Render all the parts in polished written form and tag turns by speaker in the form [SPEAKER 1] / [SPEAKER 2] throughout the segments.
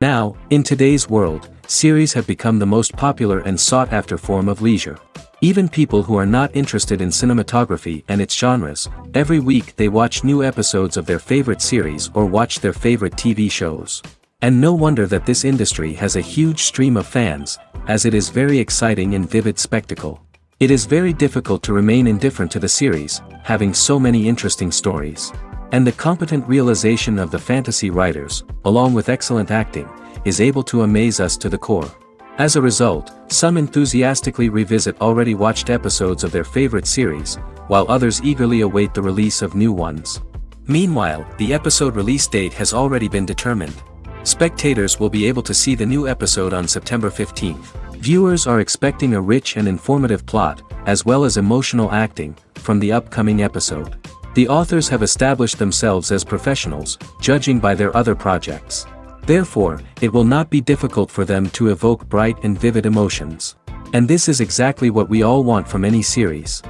[SPEAKER 1] Now, in today's world, series have become the most popular and sought-after form of leisure. Even people who are not interested in cinematography and its genres, every week they watch new episodes of their favorite series or watch their favorite TV shows. And no wonder that this industry has a huge stream of fans, as it is very exciting and vivid spectacle. It is very difficult to remain indifferent to the series, having so many interesting stories. And the competent realization of the fantasy writers, along with excellent acting, is able to amaze us to the core. As a result, some enthusiastically revisit already watched episodes of their favorite series, while others eagerly await the release of new ones. Meanwhile, the episode release date has already been determined. Spectators will be able to see the new episode on September 15th. Viewers are expecting a rich and informative plot, as well as emotional acting, from the upcoming episode. The authors have established themselves as professionals, judging by their other projects. Therefore, it will not be difficult for them to evoke bright and vivid emotions. And this is exactly what we all want from any series.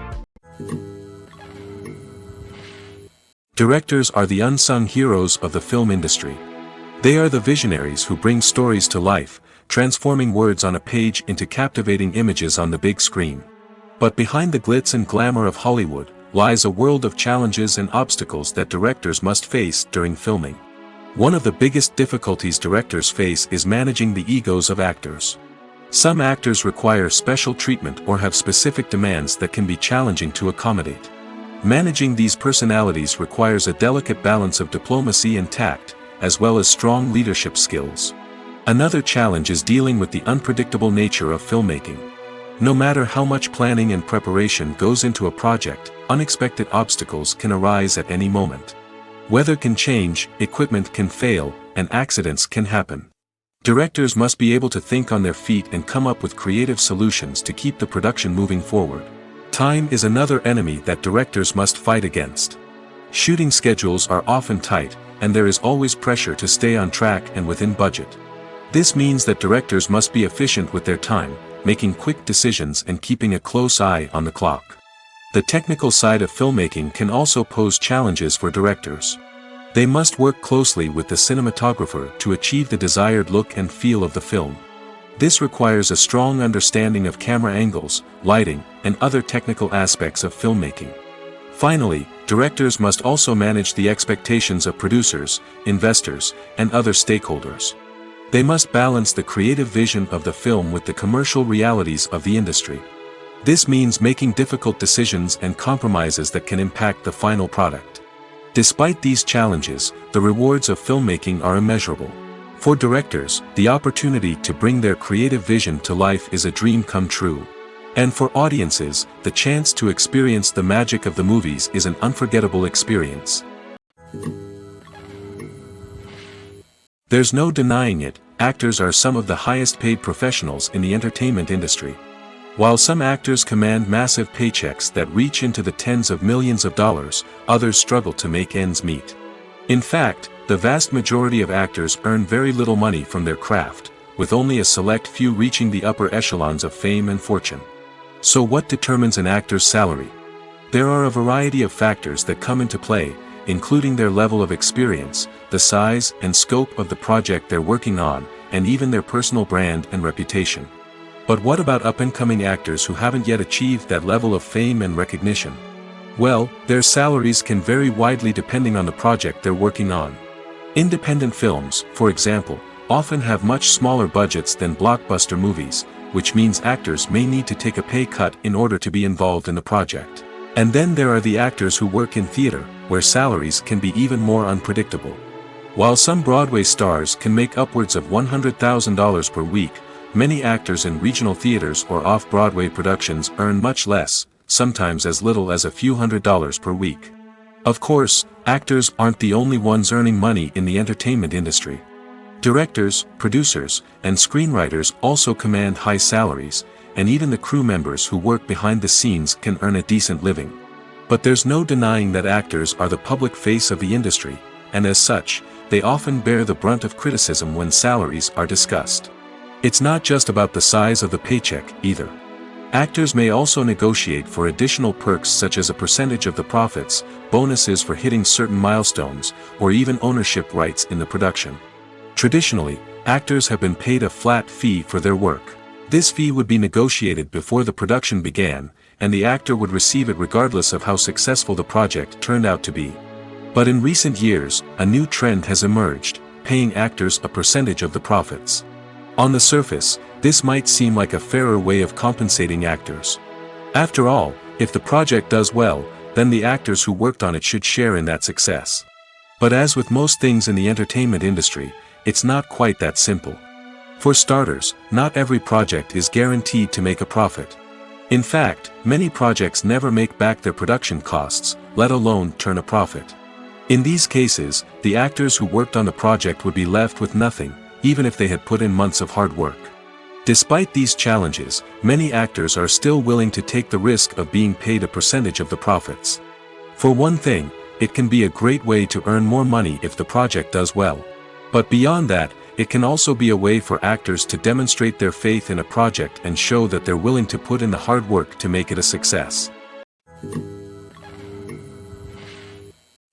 [SPEAKER 1] Directors are the unsung heroes of the film industry. They are the visionaries who bring stories to life, transforming words on a page into captivating images on the big screen. But behind the glitz and glamour of Hollywood, lies a world of challenges and obstacles that directors must face during filming. One of the biggest difficulties directors face is managing the egos of actors. Some actors require special treatment or have specific demands that can be challenging to accommodate. Managing these personalities requires a delicate balance of diplomacy and tact, as well as strong leadership skills. Another challenge is dealing with the unpredictable nature of filmmaking. No matter how much planning and preparation goes into a project, unexpected obstacles can arise at any moment. Weather can change, equipment can fail, and accidents can happen. Directors must be able to think on their feet and come up with creative solutions to keep the production moving forward. Time is another enemy that directors must fight against. Shooting schedules are often tight, and there is always pressure to stay on track and within budget. This means that directors must be efficient with their time, making quick decisions and keeping a close eye on the clock. The technical side of filmmaking can also pose challenges for directors. They must work closely with the cinematographer to achieve the desired look and feel of the film. This requires a strong understanding of camera angles, lighting, and other technical aspects of filmmaking. Finally, directors must also manage the expectations of producers, investors, and other stakeholders. They must balance the creative vision of the film with the commercial realities of the industry. This means making difficult decisions and compromises that can impact the final product. Despite these challenges, the rewards of filmmaking are immeasurable. For directors, the opportunity to bring their creative vision to life is a dream come true. And for audiences, the chance to experience the magic of the movies is an unforgettable experience. There's no denying it, actors are some of the highest paid professionals in the entertainment industry. While some actors command massive paychecks that reach into the tens of millions of dollars, others struggle to make ends meet. In fact, the vast majority of actors earn very little money from their craft, with only a select few reaching the upper echelons of fame and fortune. So what determines an actor's salary? There are a variety of factors that come into play, including their level of experience, the size and scope of the project they're working on, and even their personal brand and reputation. But what about up-and-coming actors who haven't yet achieved that level of fame and recognition? Well, their salaries can vary widely depending on the project they're working on. Independent films, for example, often have much smaller budgets than blockbuster movies, which means actors may need to take a pay cut in order to be involved in the project. And then there are the actors who work in theater, where salaries can be even more unpredictable. While some Broadway stars can make upwards of $100,000 per week, many actors in regional theaters or off-Broadway productions earn much less, sometimes as little as a few $100s per week. Of course, actors aren't the only ones earning money in the entertainment industry. Directors, producers, and screenwriters also command high salaries, and even the crew members who work behind the scenes can earn a decent living. But there's no denying that actors are the public face of the industry, and as such, they often bear the brunt of criticism when salaries are discussed. It's not just about the size of the paycheck, either. Actors may also negotiate for additional perks such as a percentage of the profits, bonuses for hitting certain milestones, or even ownership rights in the production. Traditionally, actors have been paid a flat fee for their work. This fee would be negotiated before the production began, and the actor would receive it regardless of how successful the project turned out to be. But in recent years, a new trend has emerged, paying actors a percentage of the profits. On the surface, this might seem like a fairer way of compensating actors. After all, if the project does well, then the actors who worked on it should share in that success. But as with most things in the entertainment industry, it's not quite that simple. For starters, not every project is guaranteed to make a profit. In fact, many projects never make back their production costs, let alone turn a profit. In these cases, the actors who worked on the project would be left with nothing, even if they had put in months of hard work. Despite these challenges, many actors are still willing to take the risk of being paid a percentage of the profits. For one thing, it can be a great way to earn more money if the project does well. But beyond that, it can also be a way for actors to demonstrate their faith in a project and show that they're willing to put in the hard work to make it a success.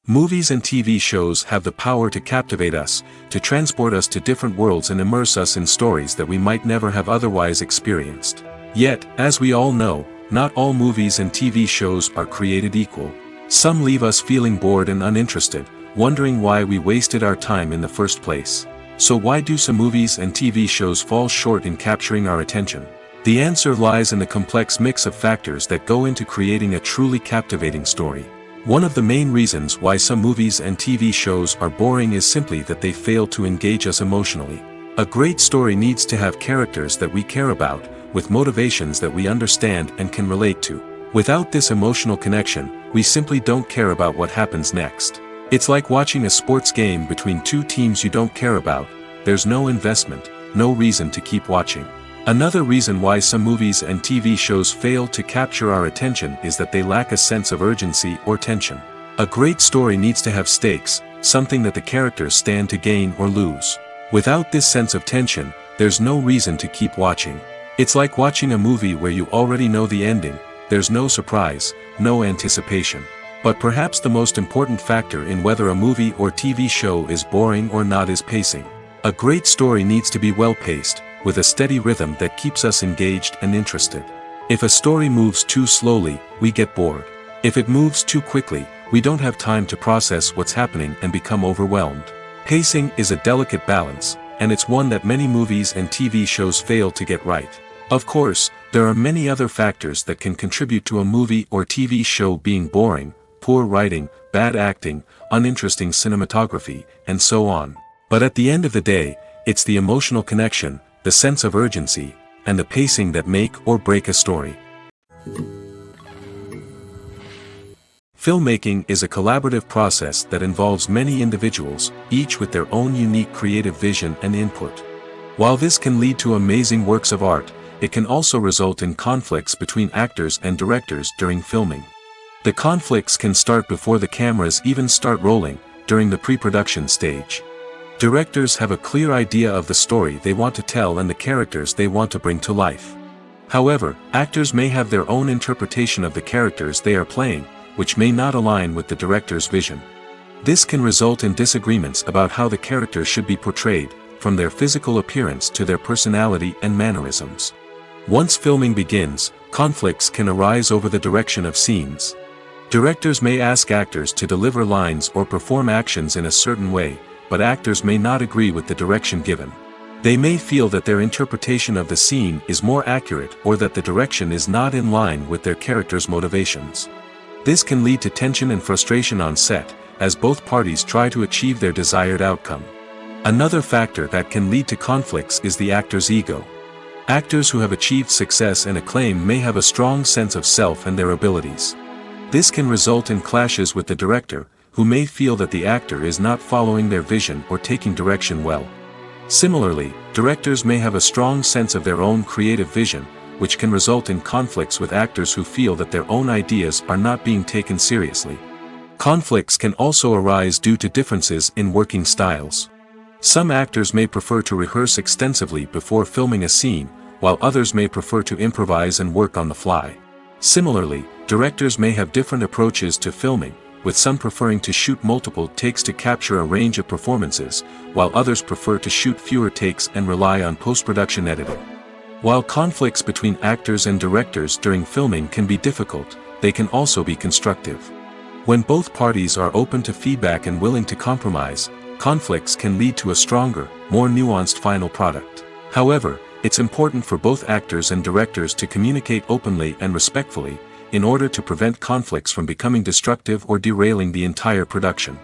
[SPEAKER 1] Movies and TV shows have the power to captivate us, to transport us to different worlds and immerse us in stories that we might never have otherwise experienced. Yet, as we all know, not all movies and TV shows are created equal. Some leave us feeling bored and uninterested, wondering why we wasted our time in the first place. So why do some movies and TV shows fall short in capturing our attention? The answer lies in the complex mix of factors that go into creating a truly captivating story. One of the main reasons why some movies and TV shows are boring is simply that they fail to engage us emotionally. A great story needs to have characters that we care about, with motivations that we understand and can relate to. Without this emotional connection, we simply don't care about what happens next. It's like watching a sports game between two teams you don't care about. There's no investment, no reason to keep watching. Another reason why some movies and TV shows fail to capture our attention is that they lack a sense of urgency or tension. A great story needs to have stakes, something that the characters stand to gain or lose. Without this sense of tension, there's no reason to keep watching. It's like watching a movie where you already know the ending. There's no surprise, no anticipation. But perhaps the most important factor in whether a movie or TV show is boring or not is pacing. A great story needs to be well-paced, with a steady rhythm that keeps us engaged and interested. If a story moves too slowly, we get bored. If it moves too quickly, we don't have time to process what's happening and become overwhelmed. Pacing is a delicate balance, and it's one that many movies and TV shows fail to get right. Of course, there are many other factors that can contribute to a movie or TV show being boring: poor writing, bad acting, uninteresting cinematography, and so on. But at the end of the day, it's the emotional connection, the sense of urgency, and the pacing that make or break a story. Filmmaking is a collaborative process that involves many individuals, each with their own unique creative vision and input. While this can lead to amazing works of art, it can also result in conflicts between actors and directors during filming. The conflicts can start before the cameras even start rolling, during the pre-production stage. Directors have a clear idea of the story they want to tell and the characters they want to bring to life. However, actors may have their own interpretation of the characters they are playing, which may not align with the director's vision. This can result in disagreements about how the characters should be portrayed, from their physical appearance to their personality and mannerisms. Once filming begins, conflicts can arise over the direction of scenes. Directors may ask actors to deliver lines or perform actions in a certain way, but actors may not agree with the direction given. They may feel that their interpretation of the scene is more accurate or that the direction is not in line with their character's motivations. This can lead to tension and frustration on set, as both parties try to achieve their desired outcome. Another factor that can lead to conflicts is the actor's ego. Actors who have achieved success and acclaim may have a strong sense of self and their abilities. This can result in clashes with the director, who may feel that the actor is not following their vision or taking direction well. Similarly, directors may have a strong sense of their own creative vision, which can result in conflicts with actors who feel that their own ideas are not being taken seriously. Conflicts can also arise due to differences in working styles. Some actors may prefer to rehearse extensively before filming a scene, while others may prefer to improvise and work on the fly. Similarly, directors may have different approaches to filming, with some preferring to shoot multiple takes to capture a range of performances, while others prefer to shoot fewer takes and rely on post-production editing. While conflicts between actors and directors during filming can be difficult, they can also be constructive. When both parties are open to feedback and willing to compromise, conflicts can lead to a stronger, more nuanced final product. However, it's important for both actors and directors to communicate openly and respectfully, in order to prevent conflicts from becoming destructive or derailing the entire production.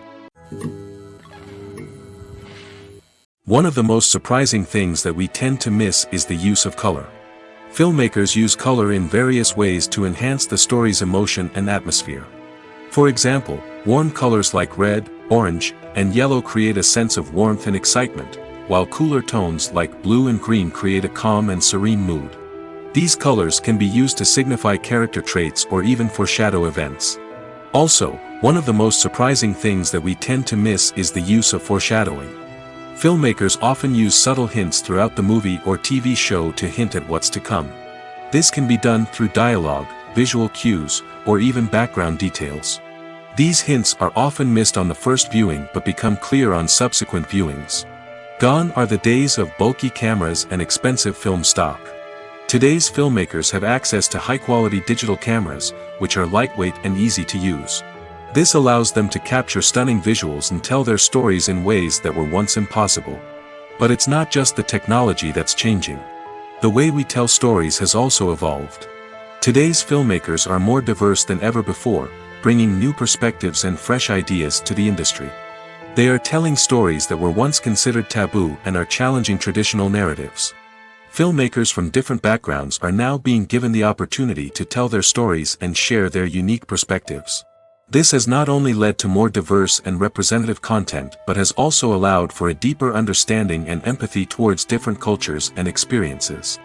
[SPEAKER 1] One of the most surprising things that we tend to miss is the use of color. Filmmakers use color in various ways to enhance the story's emotion and atmosphere. For example, warm colors like red, orange, and yellow create a sense of warmth and excitement, while cooler tones like blue and green create a calm and serene mood. These colors can be used to signify character traits or even foreshadow events. Also, one of the most surprising things that we tend to miss is the use of foreshadowing. Filmmakers often use subtle hints throughout the movie or TV show to hint at what's to come. This can be done through dialogue, visual cues, or even background details. These hints are often missed on the first viewing but become clear on subsequent viewings. Gone are the days of bulky cameras and expensive film stock. Today's filmmakers have access to high-quality digital cameras, which are lightweight and easy to use. This allows them to capture stunning visuals and tell their stories in ways that were once impossible. But it's not just the technology that's changing. The way we tell stories has also evolved. Today's filmmakers are more diverse than ever before, bringing new perspectives and fresh ideas to the industry. They are telling stories that were once considered taboo and are challenging traditional narratives. Filmmakers from different backgrounds are now being given the opportunity to tell their stories and share their unique perspectives. This has not only led to more diverse and representative content but has also allowed for a deeper understanding and empathy towards different cultures and experiences.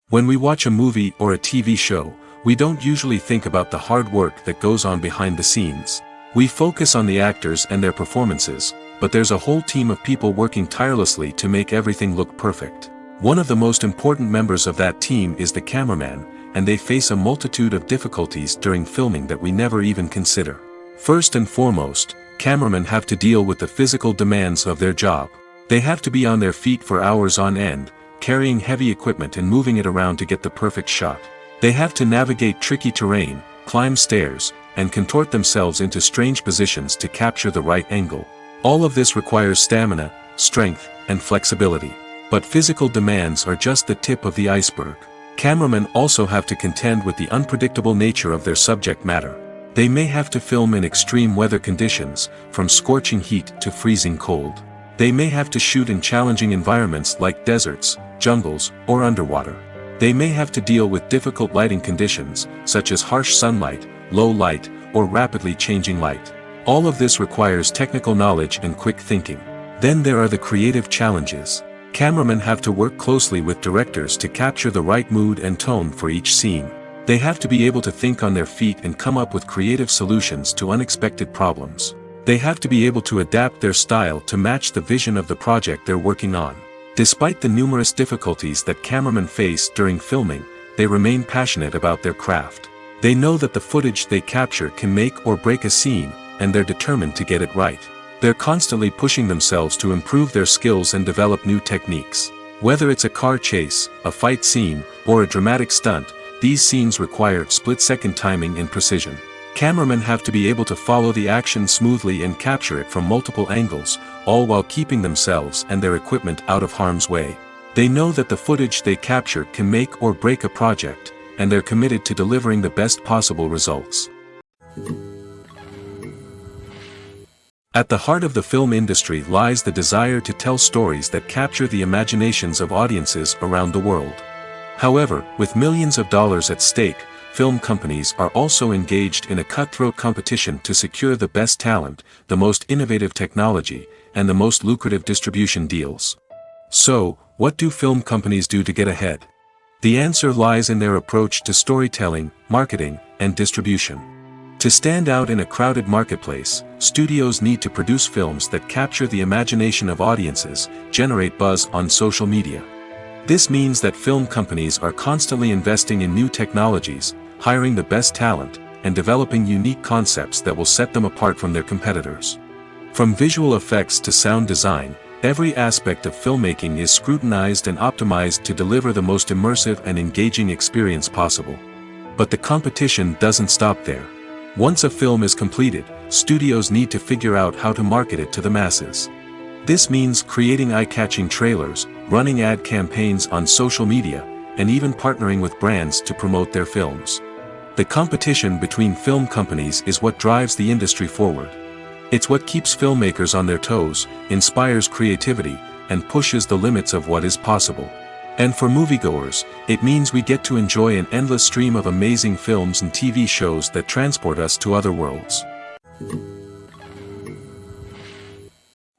[SPEAKER 1] When we watch a movie or a TV show, we don't usually think about the hard work that goes on behind the scenes. We focus on the actors and their performances, but there's a whole team of people working tirelessly to make everything look perfect. One of the most important members of that team is the cameraman, and they face a multitude of difficulties during filming that we never even consider. First and foremost, cameramen have to deal with the physical demands of their job. They have to be on their feet for hours on end, carrying heavy equipment and moving it around to get the perfect shot. They have to navigate tricky terrain, climb stairs, and contort themselves into strange positions to capture the right angle. All of this requires stamina, strength, and flexibility. But physical demands are just the tip of the iceberg. Cameramen also have to contend with the unpredictable nature of their subject matter. They may have to film in extreme weather conditions, from scorching heat to freezing cold. They may have to shoot in challenging environments like deserts, jungles, or underwater. They may have to deal with difficult lighting conditions, such as harsh sunlight, low light, or rapidly changing light. All of this requires technical knowledge and quick thinking. Then there are the creative challenges. Cameramen have to work closely with directors to capture the right mood and tone for each scene. They have to be able to think on their feet and come up with creative solutions to unexpected problems. They have to be able to adapt their style to match the vision of the project they're working on. Despite the numerous difficulties that cameramen face during filming, they remain passionate about their craft. They know that the footage they capture can make or break a scene, and they're determined to get it right. They're constantly pushing themselves to improve their skills and develop new techniques. Whether it's a car chase, a fight scene, or a dramatic stunt, these scenes require split-second timing and precision. Cameramen have to be able to follow the action smoothly and capture it from multiple angles, all while keeping themselves and their equipment out of harm's way. They know that the footage they capture can make or break a project, and they're committed to delivering the best possible results. At the heart of the film industry lies the desire to tell stories that capture the imaginations of audiences around the world. However, with millions of dollars at stake, film companies are also engaged in a cutthroat competition to secure the best talent, the most innovative technology, and the most lucrative distribution deals. So, what do film companies do to get ahead? The answer lies in their approach to storytelling, marketing, and distribution. To stand out in a crowded marketplace, studios need to produce films that capture the imagination of audiences, generate buzz on social media. This means that film companies are constantly investing in new technologies, hiring the best talent, and developing unique concepts that will set them apart from their competitors. From visual effects to sound design, every aspect of filmmaking is scrutinized and optimized to deliver the most immersive and engaging experience possible. But the competition doesn't stop there. Once a film is completed, studios need to figure out how to market it to the masses. This means creating eye-catching trailers, running ad campaigns on social media, and even partnering with brands to promote their films. The competition between film companies is what drives the industry forward. It's what keeps filmmakers on their toes, inspires creativity, and pushes the limits of what is possible. And for moviegoers, it means we get to enjoy an endless stream of amazing films and TV shows that transport us to other worlds.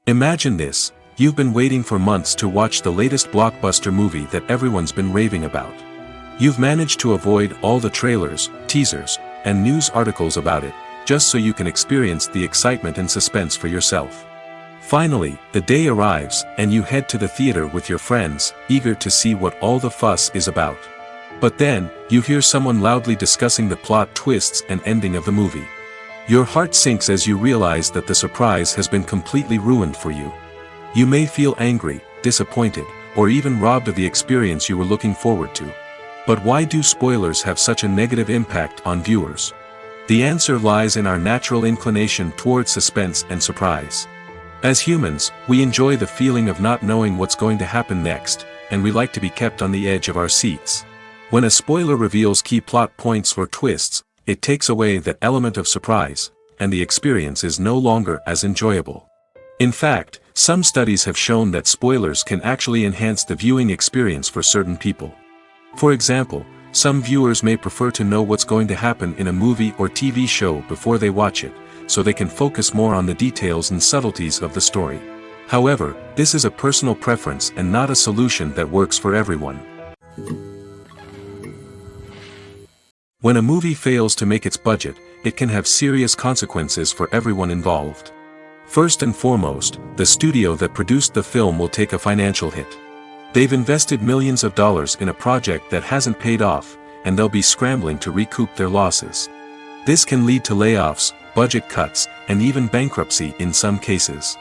[SPEAKER 1] Imagine this: you've been waiting for months to watch the latest blockbuster movie that everyone's been raving about. You've managed to avoid all the trailers, teasers, and news articles about it, just so you can experience the excitement and suspense for yourself. Finally, the day arrives, and you head to the theater with your friends, eager to see what all the fuss is about. But then, you hear someone loudly discussing the plot twists and ending of the movie. Your heart sinks as you realize that the surprise has been completely ruined for you. You may feel angry, disappointed, or even robbed of the experience you were looking forward to. But why do spoilers have such a negative impact on viewers? The answer lies in our natural inclination toward suspense and surprise. As humans, we enjoy the feeling of not knowing what's going to happen next, and we like to be kept on the edge of our seats. When a spoiler reveals key plot points or twists, it takes away that element of surprise, and the experience is no longer as enjoyable. In fact, some studies have shown that spoilers can actually enhance the viewing experience for certain people. For example, some viewers may prefer to know what's going to happen in a movie or TV show before they watch it, so they can focus more on the details and subtleties of the story. However, this is a personal preference and not a solution that works for everyone. When a movie fails to make its budget, it can have serious consequences for everyone involved. First and foremost, the studio that produced the film will take a financial hit. They've invested millions of dollars in a project that hasn't paid off, and they'll be scrambling to recoup their losses. This can lead to layoffs, budget cuts, and even bankruptcy in some cases.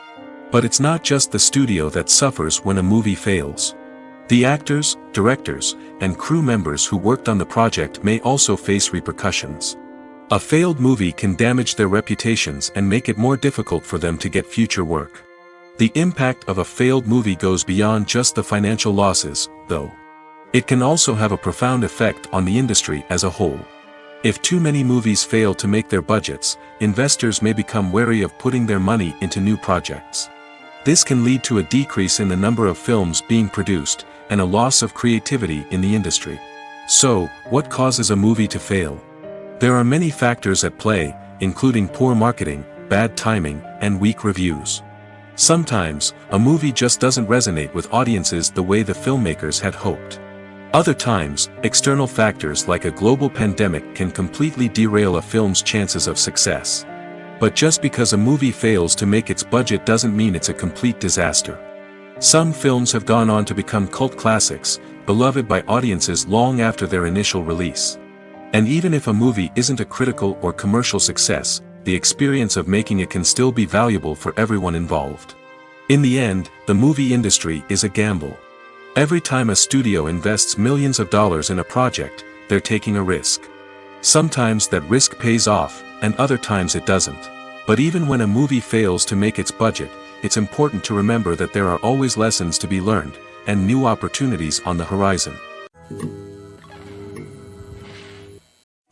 [SPEAKER 1] But it's not just the studio that suffers when a movie fails. The actors, directors, and crew members who worked on the project may also face repercussions. A failed movie can damage their reputations and make it more difficult for them to get future work. The impact of a failed movie goes beyond just the financial losses, though. It can also have a profound effect on the industry as a whole. If too many movies fail to make their budgets, investors may become wary of putting their money into new projects. This can lead to a decrease in the number of films being produced, and a loss of creativity in the industry. So, what causes a movie to fail? There are many factors at play, including poor marketing, bad timing, and weak reviews. Sometimes, a movie just doesn't resonate with audiences the way the filmmakers had hoped. Other times, external factors like a global pandemic can completely derail a film's chances of success. But just because a movie fails to make its budget doesn't mean it's a complete disaster. Some films have gone on to become cult classics, beloved by audiences long after their initial release. And even if a movie isn't a critical or commercial success, the experience of making it can still be valuable for everyone involved. In the end, the movie industry is a gamble. Every time a studio invests millions of dollars in a project, they're taking a risk. Sometimes that risk pays off, and other times it doesn't. But even when a movie fails to make its budget, it's important to remember that there are always lessons to be learned, and new opportunities on the horizon.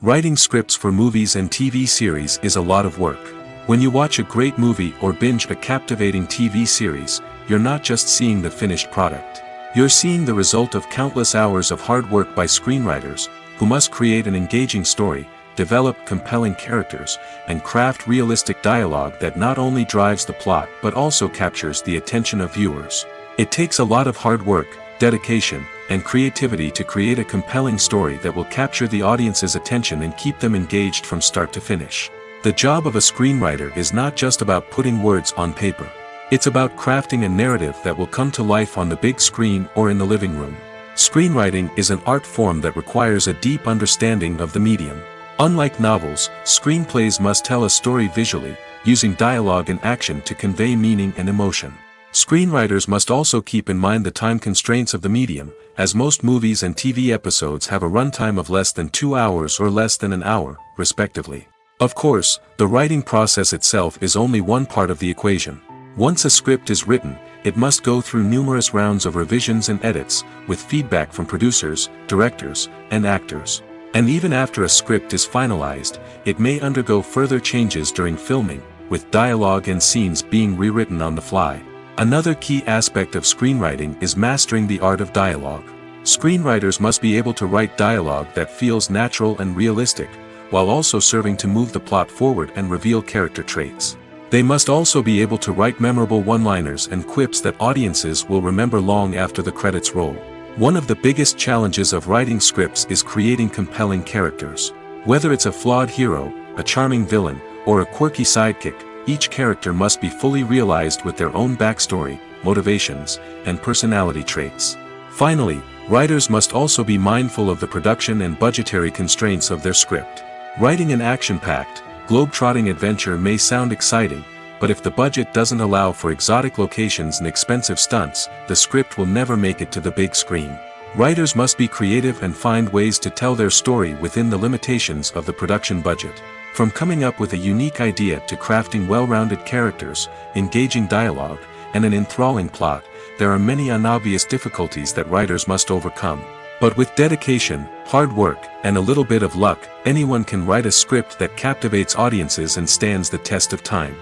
[SPEAKER 1] Writing scripts for movies and TV series is a lot of work. When you watch a great movie or binge a captivating TV series, you're not just seeing the finished product. You're seeing the result of countless hours of hard work by screenwriters, who must create an engaging story, develop compelling characters, and craft realistic dialogue that not only drives the plot but also captures the attention of viewers. It takes a lot of hard work, dedication, and creativity to create a compelling story that will capture the audience's attention and keep them engaged from start to finish. The job of a screenwriter is not just about putting words on paper. It's about crafting a narrative that will come to life on the big screen or in the living room. Screenwriting is an art form that requires a deep understanding of the medium. Unlike novels, screenplays must tell a story visually, using dialogue and action to convey meaning and emotion. Screenwriters must also keep in mind the time constraints of the medium, as most movies and TV episodes have a runtime of less than 2 hours or less than an hour, respectively. Of course, the writing process itself is only one part of the equation. Once a script is written, it must go through numerous rounds of revisions and edits, with feedback from producers, directors, and actors. And even after a script is finalized, it may undergo further changes during filming, with dialogue and scenes being rewritten on the fly. Another key aspect of screenwriting is mastering the art of dialogue. Screenwriters must be able to write dialogue that feels natural and realistic, while also serving to move the plot forward and reveal character traits. They must also be able to write memorable one-liners and quips that audiences will remember long after the credits roll. One of the biggest challenges of writing scripts is creating compelling characters. Whether it's a flawed hero, a charming villain, or a quirky sidekick, each character must be fully realized with their own backstory, motivations, and personality traits. Finally, writers must also be mindful of the production and budgetary constraints of their script. Writing an action-packed, globe-trotting adventure may sound exciting, but if the budget doesn't allow for exotic locations and expensive stunts, the script will never make it to the big screen. Writers must be creative and find ways to tell their story within the limitations of the production budget. From coming up with a unique idea to crafting well-rounded characters, engaging dialogue, and an enthralling plot, there are many unobvious difficulties that writers must overcome. But with dedication, hard work, and a little bit of luck, anyone can write a script that captivates audiences and stands the test of time.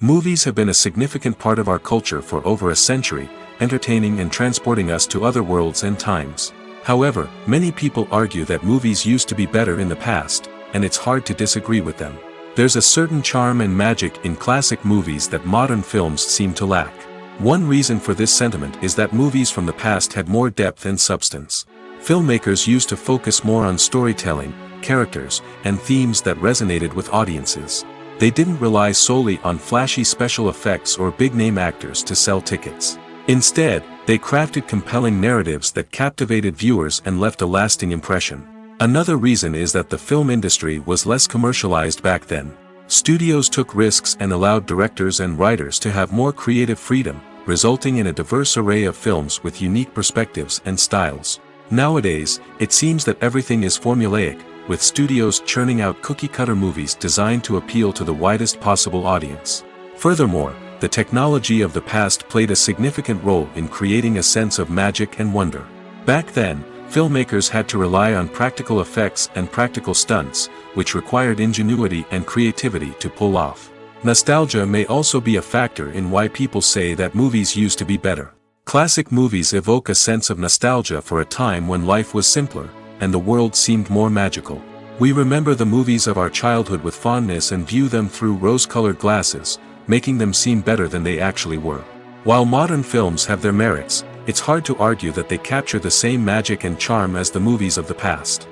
[SPEAKER 1] Movies have been a significant part of our culture for over a century, entertaining and transporting us to other worlds and times. However, many people argue that movies used to be better in the past, and it's hard to disagree with them. There's a certain charm and magic in classic movies that modern films seem to lack. One reason for this sentiment is that movies from the past had more depth and substance. Filmmakers used to focus more on storytelling, characters, and themes that resonated with audiences. They didn't rely solely on flashy special effects or big-name actors to sell tickets. Instead, they crafted compelling narratives that captivated viewers and left a lasting impression. Another reason is that the film industry was less commercialized back then. Studios took risks and allowed directors and writers to have more creative freedom, resulting in a diverse array of films with unique perspectives and styles. Nowadays, it seems that everything is formulaic, with studios churning out cookie-cutter movies designed to appeal to the widest possible audience. Furthermore, the technology of the past played a significant role in creating a sense of magic and wonder. Back then, filmmakers had to rely on practical effects and practical stunts, which required ingenuity and creativity to pull off. Nostalgia may also be a factor in why people say that movies used to be better. Classic movies evoke a sense of nostalgia for a time when life was simpler, and the world seemed more magical. We remember the movies of our childhood with fondness and view them through rose-colored glasses, making them seem better than they actually were. While modern films have their merits, it's hard to argue that they capture the same magic and charm as the movies of the past.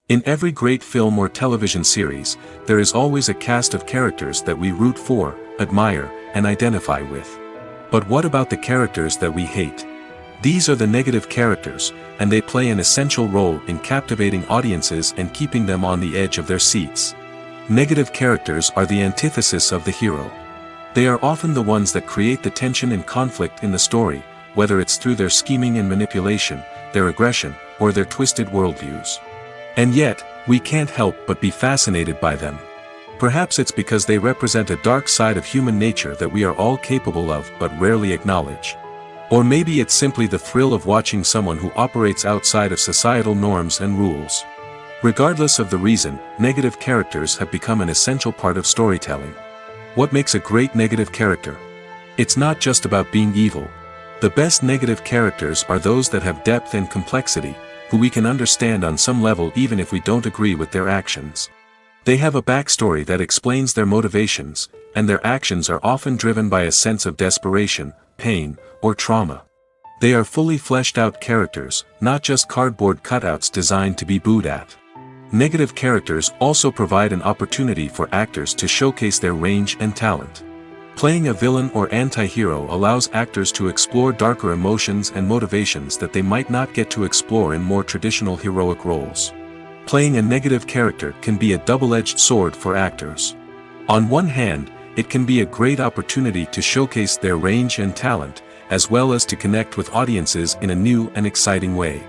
[SPEAKER 1] In every great film or television series, there is always a cast of characters that we root for, admire, and identify with. But what about the characters that we hate? These are the negative characters, and they play an essential role in captivating audiences and keeping them on the edge of their seats. Negative characters are the antithesis of the hero. They are often the ones that create the tension and conflict in the story, whether it's through their scheming and manipulation, their aggression, or their twisted worldviews. And yet, we can't help but be fascinated by them. Perhaps it's because they represent a dark side of human nature that we are all capable of but rarely acknowledge. Or maybe it's simply the thrill of watching someone who operates outside of societal norms and rules. Regardless of the reason, negative characters have become an essential part of storytelling. What makes a great negative character? It's not just about being evil. The best negative characters are those that have depth and complexity, who we can understand on some level even if we don't agree with their actions. They have a backstory that explains their motivations, and their actions are often driven by a sense of desperation, pain, or trauma. They are fully fleshed out characters, not just cardboard cutouts designed to be booed at. Negative characters also provide an opportunity for actors to showcase their range and talent. Playing a villain or anti-hero allows actors to explore darker emotions and motivations that they might not get to explore in more traditional heroic roles. Playing a negative character can be a double-edged sword for actors. On one hand, it can be a great opportunity to showcase their range and talent, as well as to connect with audiences in a new and exciting way.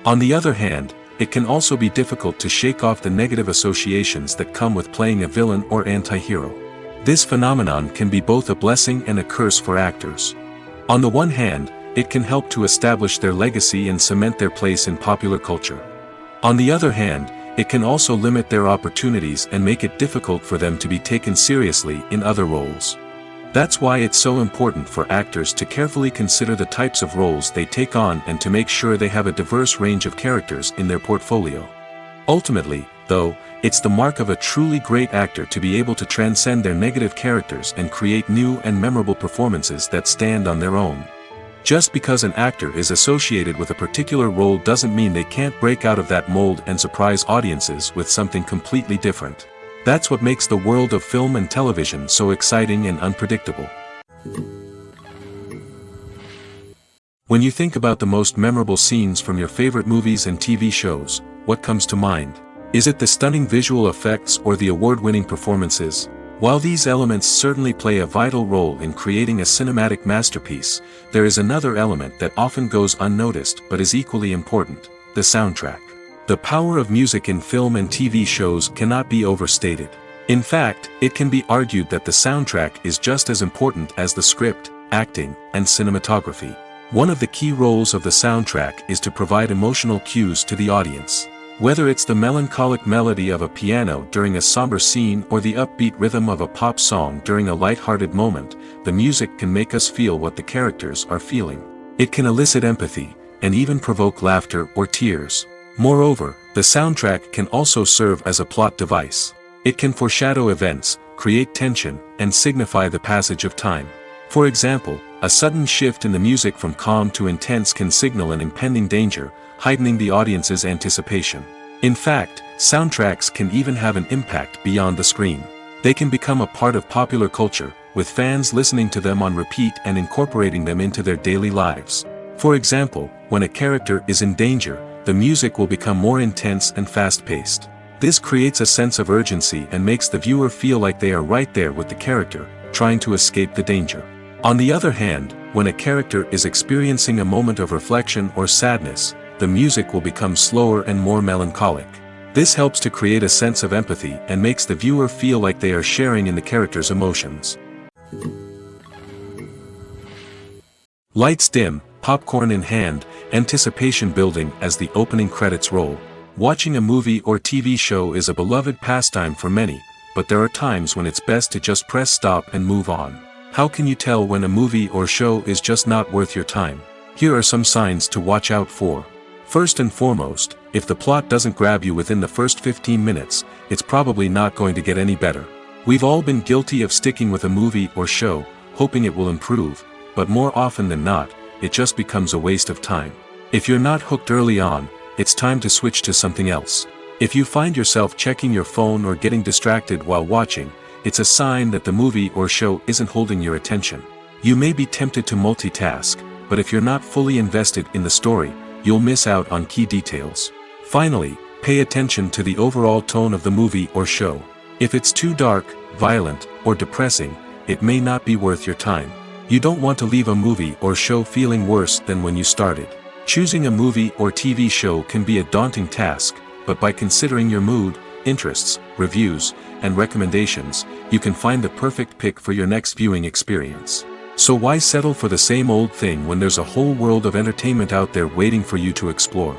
[SPEAKER 1] On the other hand, it can also be difficult to shake off the negative associations that come with playing a villain or anti-hero. This phenomenon can be both a blessing and a curse for actors. On the one hand, it can help to establish their legacy and cement their place in popular culture. On the other hand, it can also limit their opportunities and make it difficult for them to be taken seriously in other roles. That's why it's so important for actors to carefully consider the types of roles they take on and to make sure they have a diverse range of characters in their portfolio. Ultimately, though, it's the mark of a truly great actor to be able to transcend their negative characters and create new and memorable performances that stand on their own. Just because an actor is associated with a particular role doesn't mean they can't break out of that mold and surprise audiences with something completely different. That's what makes the world of film and television so exciting and unpredictable. When you think about the most memorable scenes from your favorite movies and TV shows, what comes to mind? Is it the stunning visual effects or the award-winning performances? While these elements certainly play a vital role in creating a cinematic masterpiece, there is another element that often goes unnoticed but is equally important: the soundtrack. The power of music in film and TV shows cannot be overstated. In fact, it can be argued that the soundtrack is just as important as the script, acting, and cinematography. One of the key roles of the soundtrack is to provide emotional cues to the audience. Whether it's the melancholic melody of a piano during a somber scene or the upbeat rhythm of a pop song during a light-hearted moment, the music can make us feel what the characters are feeling. It can elicit empathy, and even provoke laughter or tears. Moreover, the soundtrack can also serve as a plot device. It can foreshadow events, create tension, and signify the passage of time. For example, a sudden shift in the music from calm to intense can signal an impending danger, heightening the audience's anticipation. In fact, soundtracks can even have an impact beyond the screen. They can become a part of popular culture, with fans listening to them on repeat and incorporating them into their daily lives. For example, when a character is in danger, the music will become more intense and fast-paced. This creates a sense of urgency and makes the viewer feel like they are right there with the character, trying to escape the danger. On the other hand, when a character is experiencing a moment of reflection or sadness, the music will become slower and more melancholic. This helps to create a sense of empathy and makes the viewer feel like they are sharing in the character's emotions. Lights dim, popcorn in hand, anticipation building as the opening credits roll. Watching a movie or TV show is a beloved pastime for many, but there are times when it's best to just press stop and move on. How can you tell when a movie or show is just not worth your time? Here are some signs to watch out for. First and foremost, if the plot doesn't grab you within the first 15 minutes, it's probably not going to get any better. We've all been guilty of sticking with a movie or show, hoping it will improve, but more often than not, it just becomes a waste of time. If you're not hooked early on, it's time to switch to something else. If you find yourself checking your phone or getting distracted while watching, it's a sign that the movie or show isn't holding your attention. You may be tempted to multitask, but if you're not fully invested in the story, you'll miss out on key details. Finally, pay attention to the overall tone of the movie or show. If it's too dark, violent, or depressing, it may not be worth your time. You don't want to leave a movie or show feeling worse than when you started. Choosing a movie or TV show can be a daunting task, but by considering your mood, interests, reviews, and recommendations, you can find the perfect pick for your next viewing experience. So why settle for the same old thing when there's a whole world of entertainment out there waiting for you to explore?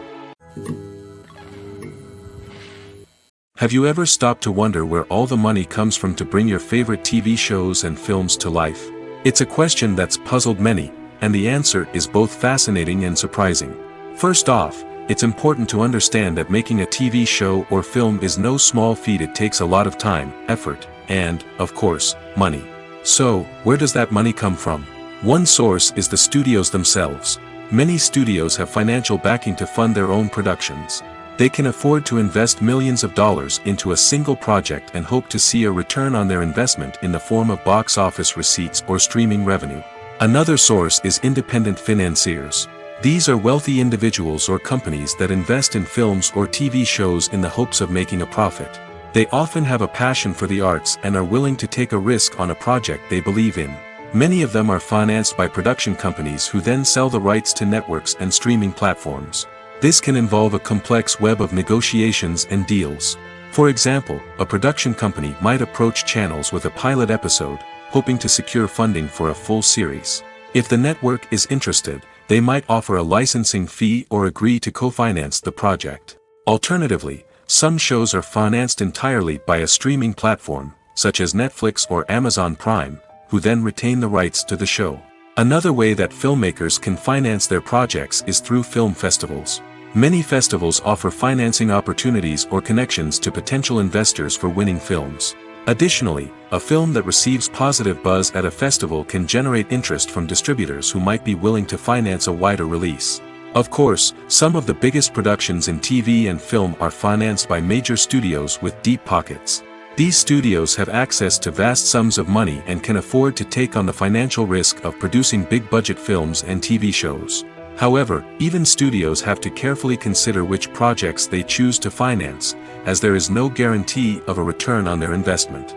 [SPEAKER 1] Have you ever stopped to wonder where all the money comes from to bring your favorite TV shows and films to life? It's a question that's puzzled many, and the answer is both fascinating and surprising. First off, it's important to understand that making a TV show or film is no small feat. It takes a lot of time, effort, and, of course, money. So, where does that money come from? One source is the studios themselves. Many studios have financial backing to fund their own productions. They can afford to invest millions of dollars into a single project and hope to see a return on their investment in the form of box office receipts or streaming revenue. Another source is independent financiers. These are wealthy individuals or companies that invest in films or TV shows in the hopes of making a profit. They often have a passion for the arts and are willing to take a risk on a project they believe in. Many of them are financed by production companies who then sell the rights to networks and streaming platforms. This can involve a complex web of negotiations and deals. For example, a production company might approach channels with a pilot episode, hoping to secure funding for a full series. If the network is interested, they might offer a licensing fee or agree to co-finance the project. Alternatively, some shows are financed entirely by a streaming platform, such as Netflix or Amazon Prime, who then retain the rights to the show. Another way that filmmakers can finance their projects is through film festivals. Many festivals offer financing opportunities or connections to potential investors for winning films. Additionally, a film that receives positive buzz at a festival can generate interest from distributors who might be willing to finance a wider release. Of course, some of the biggest productions in TV and film are financed by major studios with deep pockets. These studios have access to vast sums of money and can afford to take on the financial risk of producing big-budget films and TV shows. However, even studios have to carefully consider which projects they choose to finance, as there is no guarantee of a return on their investment.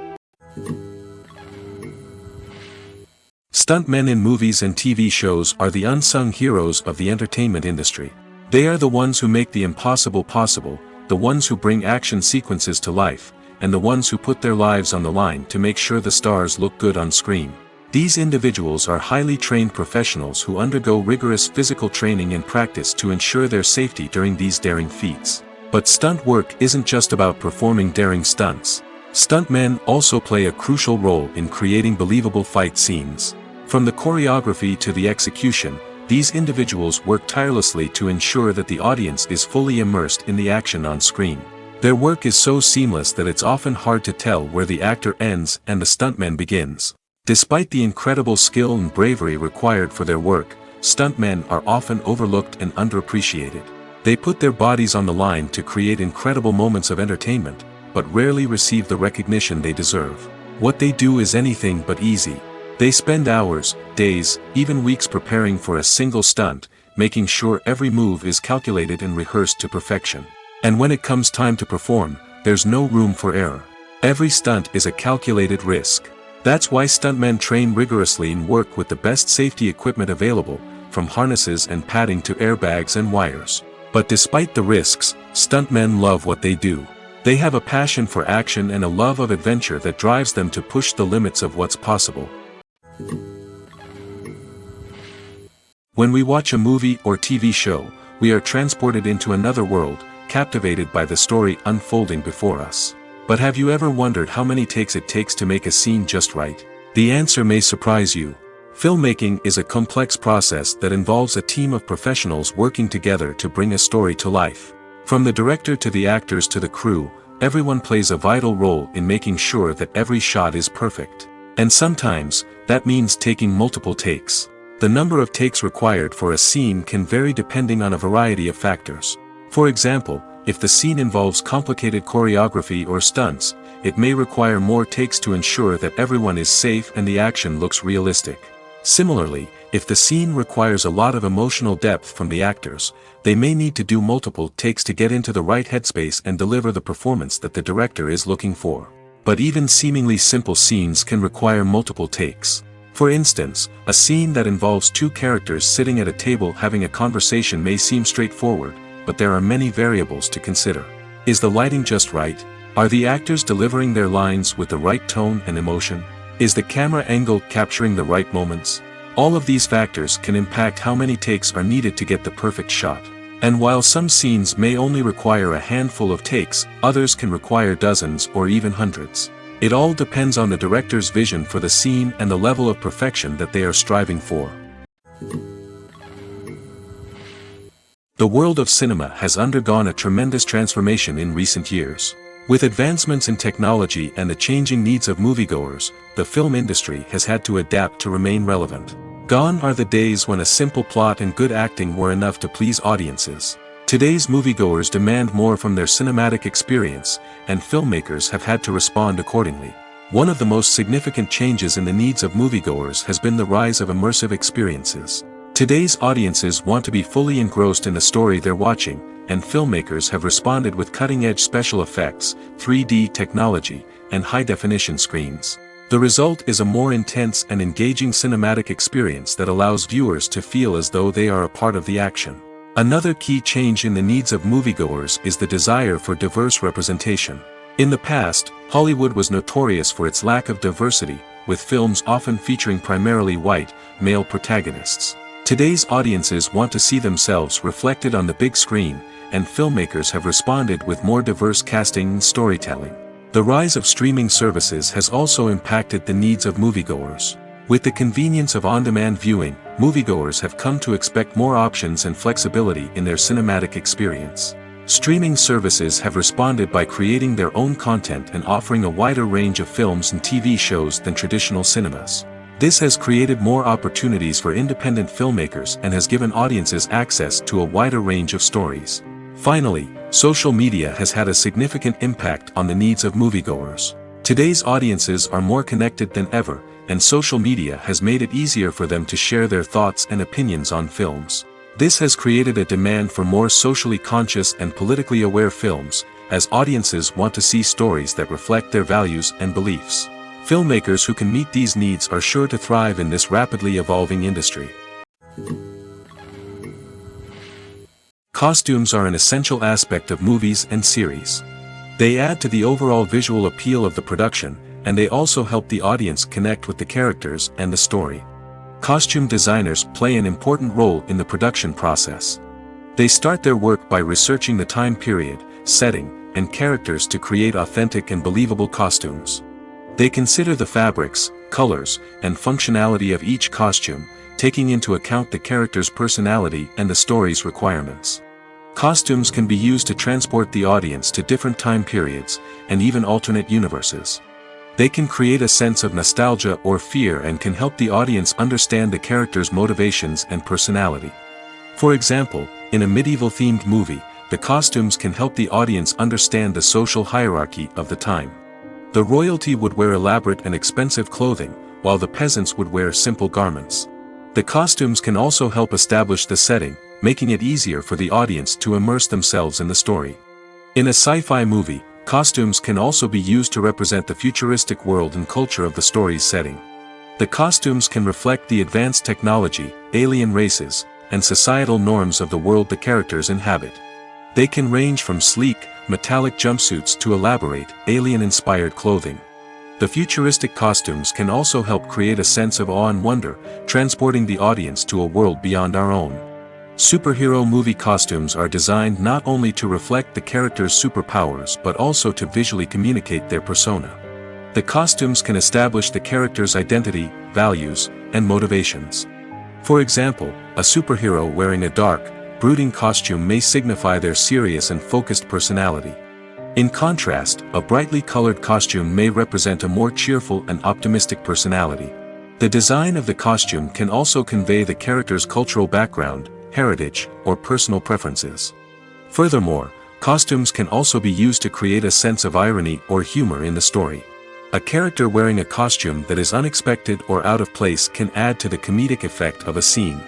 [SPEAKER 1] Stuntmen in movies and TV shows are the unsung heroes of the entertainment industry. They are the ones who make the impossible possible, the ones who bring action sequences to life, and the ones who put their lives on the line to make sure the stars look good on screen. These individuals are highly trained professionals who undergo rigorous physical training and practice to ensure their safety during these daring feats. But stunt work isn't just about performing daring stunts. Stuntmen also play a crucial role in creating believable fight scenes. From the choreography to the execution, these individuals work tirelessly to ensure that the audience is fully immersed in the action on screen. Their work is so seamless that it's often hard to tell where the actor ends and the stuntman begins. Despite the incredible skill and bravery required for their work, stuntmen are often overlooked and underappreciated. They put their bodies on the line to create incredible moments of entertainment, but rarely receive the recognition they deserve. What they do is anything but easy. They spend hours, days, even weeks preparing for a single stunt, making sure every move is calculated and rehearsed to perfection. And when it comes time to perform, there's no room for error. Every stunt is a calculated risk. That's why stuntmen train rigorously and work with the best safety equipment available, from harnesses and padding to airbags and wires. But despite the risks, stuntmen love what they do. They have a passion for action and a love of adventure that drives them to push the limits of what's possible. When we watch a movie or TV show, we are transported into another world, captivated by the story unfolding before us. But have you ever wondered how many takes it takes to make a scene just right? The answer may surprise you. Filmmaking is a complex process that involves a team of professionals working together to bring a story to life. From the director to the actors to the crew, everyone plays a vital role in making sure that every shot is perfect. And sometimes, that means taking multiple takes. The number of takes required for a scene can vary depending on a variety of factors. For example, if the scene involves complicated choreography or stunts, it may require more takes to ensure that everyone is safe and the action looks realistic. Similarly, if the scene requires a lot of emotional depth from the actors, they may need to do multiple takes to get into the right headspace and deliver the performance that the director is looking for. But even seemingly simple scenes can require multiple takes. For instance, a scene that involves two characters sitting at a table having a conversation may seem straightforward, but there are many variables to consider. Is the lighting just right? Are the actors delivering their lines with the right tone and emotion? Is the camera angle capturing the right moments? All of these factors can impact how many takes are needed to get the perfect shot. And while some scenes may only require a handful of takes, others can require dozens or even hundreds. It all depends on the director's vision for the scene and the level of perfection that they are striving for. The world of cinema has undergone a tremendous transformation in recent years. With advancements in technology and the changing needs of moviegoers, the film industry has had to adapt to remain relevant. Gone are the days when a simple plot and good acting were enough to please audiences. Today's moviegoers demand more from their cinematic experience, and filmmakers have had to respond accordingly. One of the most significant changes in the needs of moviegoers has been the rise of immersive experiences. Today's audiences want to be fully engrossed in the story they're watching, and filmmakers have responded with cutting-edge special effects, 3D technology, and high-definition screens. The result is a more intense and engaging cinematic experience that allows viewers to feel as though they are a part of the action. Another key change in the needs of moviegoers is the desire for diverse representation. In the past, Hollywood was notorious for its lack of diversity, with films often featuring primarily white, male protagonists. Today's audiences want to see themselves reflected on the big screen, and filmmakers have responded with more diverse casting and storytelling. The rise of streaming services has also impacted the needs of moviegoers. With the convenience of on-demand viewing, moviegoers have come to expect more options and flexibility in their cinematic experience. Streaming services have responded by creating their own content and offering a wider range of films and TV shows than traditional cinemas. This has created more opportunities for independent filmmakers and has given audiences access to a wider range of stories. Finally, social media has had a significant impact on the needs of moviegoers. Today's audiences are more connected than ever, and social media has made it easier for them to share their thoughts and opinions on films. This has created a demand for more socially conscious and politically aware films, as audiences want to see stories that reflect their values and beliefs. Filmmakers who can meet these needs are sure to thrive in this rapidly evolving industry. Costumes are an essential aspect of movies and series. They add to the overall visual appeal of the production, and they also help the audience connect with the characters and the story. Costume designers play an important role in the production process. They start their work by researching the time period, setting, and characters to create authentic and believable costumes. They consider the fabrics, colors, and functionality of each costume, taking into account the character's personality and the story's requirements. Costumes can be used to transport the audience to different time periods, and even alternate universes. They can create a sense of nostalgia or fear and can help the audience understand the character's motivations and personality. For example, in a medieval-themed movie, the costumes can help the audience understand the social hierarchy of the time. The royalty would wear elaborate and expensive clothing, while the peasants would wear simple garments. The costumes can also help establish the setting, making it easier for the audience to immerse themselves in the story. In a sci-fi movie, costumes can also be used to represent the futuristic world and culture of the story's setting. The costumes can reflect the advanced technology, alien races, and societal norms of the world the characters inhabit. They can range from sleek, metallic jumpsuits to elaborate, alien-inspired clothing. The futuristic costumes can also help create a sense of awe and wonder, transporting the audience to a world beyond our own. Superhero movie costumes are designed not only to reflect the character's superpowers but also to visually communicate their persona. The costumes can establish the character's identity, values, and motivations. For example, a superhero wearing a dark, brooding costume may signify their serious and focused personality. In contrast, a brightly colored costume may represent a more cheerful and optimistic personality. The design of the costume can also convey the character's cultural background, heritage, or personal preferences. Furthermore, costumes can also be used to create a sense of irony or humor in the story. A character wearing a costume that is unexpected or out of place can add to the comedic effect of a scene.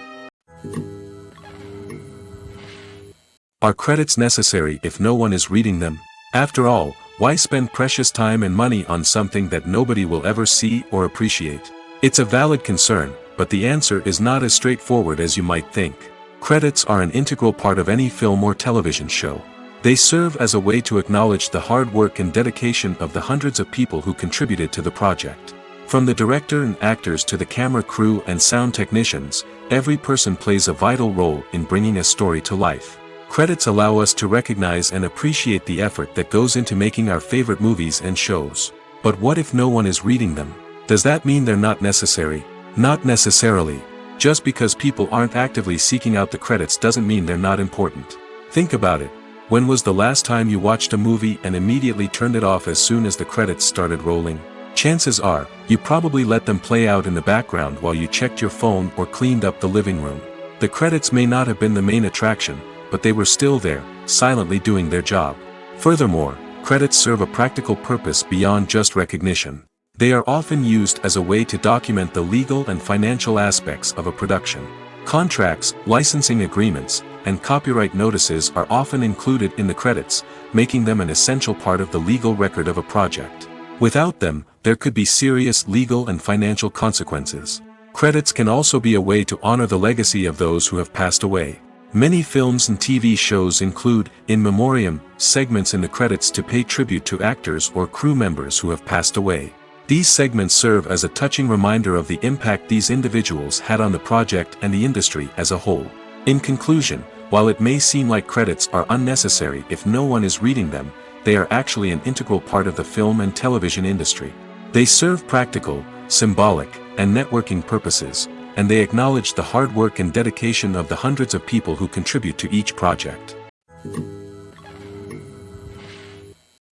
[SPEAKER 1] Are credits necessary if no one is reading them? After all, why spend precious time and money on something that nobody will ever see or appreciate? It's a valid concern, but the answer is not as straightforward as you might think. Credits are an integral part of any film or television show. They serve as a way to acknowledge the hard work and dedication of the hundreds of people who contributed to the project. From the director and actors to the camera crew and sound technicians, every person plays a vital role in bringing a story to life. Credits allow us to recognize and appreciate the effort that goes into making our favorite movies and shows. But what if no one is reading them? Does that mean they're not necessary? Not necessarily. Just because people aren't actively seeking out the credits doesn't mean they're not important. Think about it. When was the last time you watched a movie and immediately turned it off as soon as the credits started rolling? Chances are, you probably let them play out in the background while you checked your phone or cleaned up the living room. The credits may not have been the main attraction, but they were still there, silently doing their job. Furthermore, credits serve a practical purpose beyond just recognition. They are often used as a way to document the legal and financial aspects of a production. Contracts, licensing agreements, and copyright notices are often included in the credits, making them an essential part of the legal record of a project. Without them, there could be serious legal and financial consequences. Credits can also be a way to honor the legacy of those who have passed away. Many films and TV shows include, in memoriam, segments in the credits to pay tribute to actors or crew members who have passed away. These segments serve as a touching reminder of the impact these individuals had on the project and the industry as a whole. In conclusion, while it may seem like credits are unnecessary if no one is reading them, they are actually an integral part of the film and television industry. They serve practical, symbolic, and networking purposes, and they acknowledge the hard work and dedication of the hundreds of people who contribute to each project.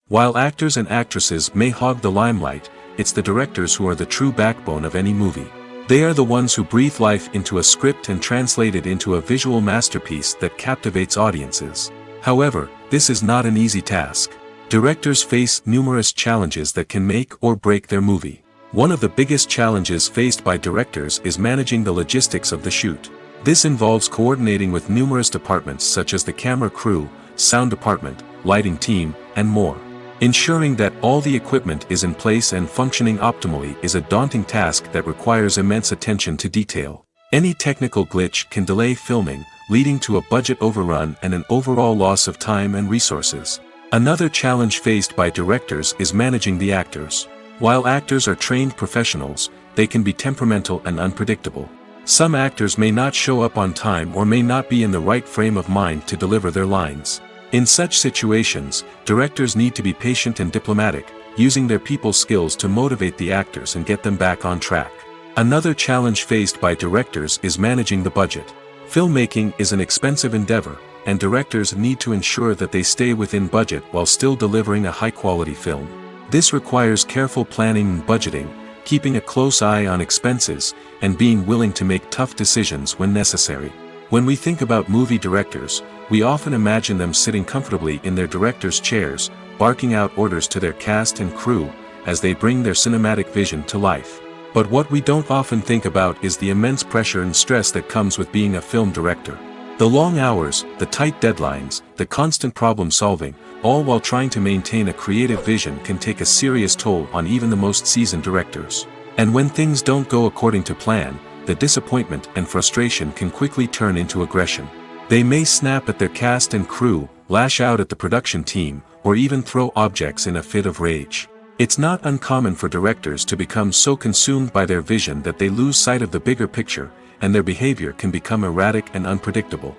[SPEAKER 1] While actors and actresses may hog the limelight, it's the directors who are the true backbone of any movie. They are the ones who breathe life into a script and translate it into a visual masterpiece that captivates audiences. However, this is not an easy task. Directors face numerous challenges that can make or break their movie. One of the biggest challenges faced by directors is managing the logistics of the shoot. This involves coordinating with numerous departments such as the camera crew, sound department, lighting team, and more. Ensuring that all the equipment is in place and functioning optimally is a daunting task that requires immense attention to detail. Any technical glitch can delay filming, leading to a budget overrun and an overall loss of time and resources. Another challenge faced by directors is managing the actors. While actors are trained professionals, they can be temperamental and unpredictable. Some actors may not show up on time or may not be in the right frame of mind to deliver their lines. In such situations, directors need to be patient and diplomatic, using their people skills to motivate the actors and get them back on track. Another challenge faced by directors is managing the budget. Filmmaking is an expensive endeavor, and directors need to ensure that they stay within budget while still delivering a high-quality film. This requires careful planning and budgeting, keeping a close eye on expenses, and being willing to make tough decisions when necessary. When we think about movie directors, we often imagine them sitting comfortably in their director's chairs, barking out orders to their cast and crew, as they bring their cinematic vision to life. But what we don't often think about is the immense pressure and stress that comes with being a film director. The long hours, the tight deadlines, the constant problem solving, all while trying to maintain a creative vision can take a serious toll on even the most seasoned directors. And when things don't go according to plan, the disappointment and frustration can quickly turn into aggression. They may snap at their cast and crew, lash out at the production team, or even throw objects in a fit of rage. It's not uncommon for directors to become so consumed by their vision that they lose sight of the bigger picture, and their behavior can become erratic and unpredictable.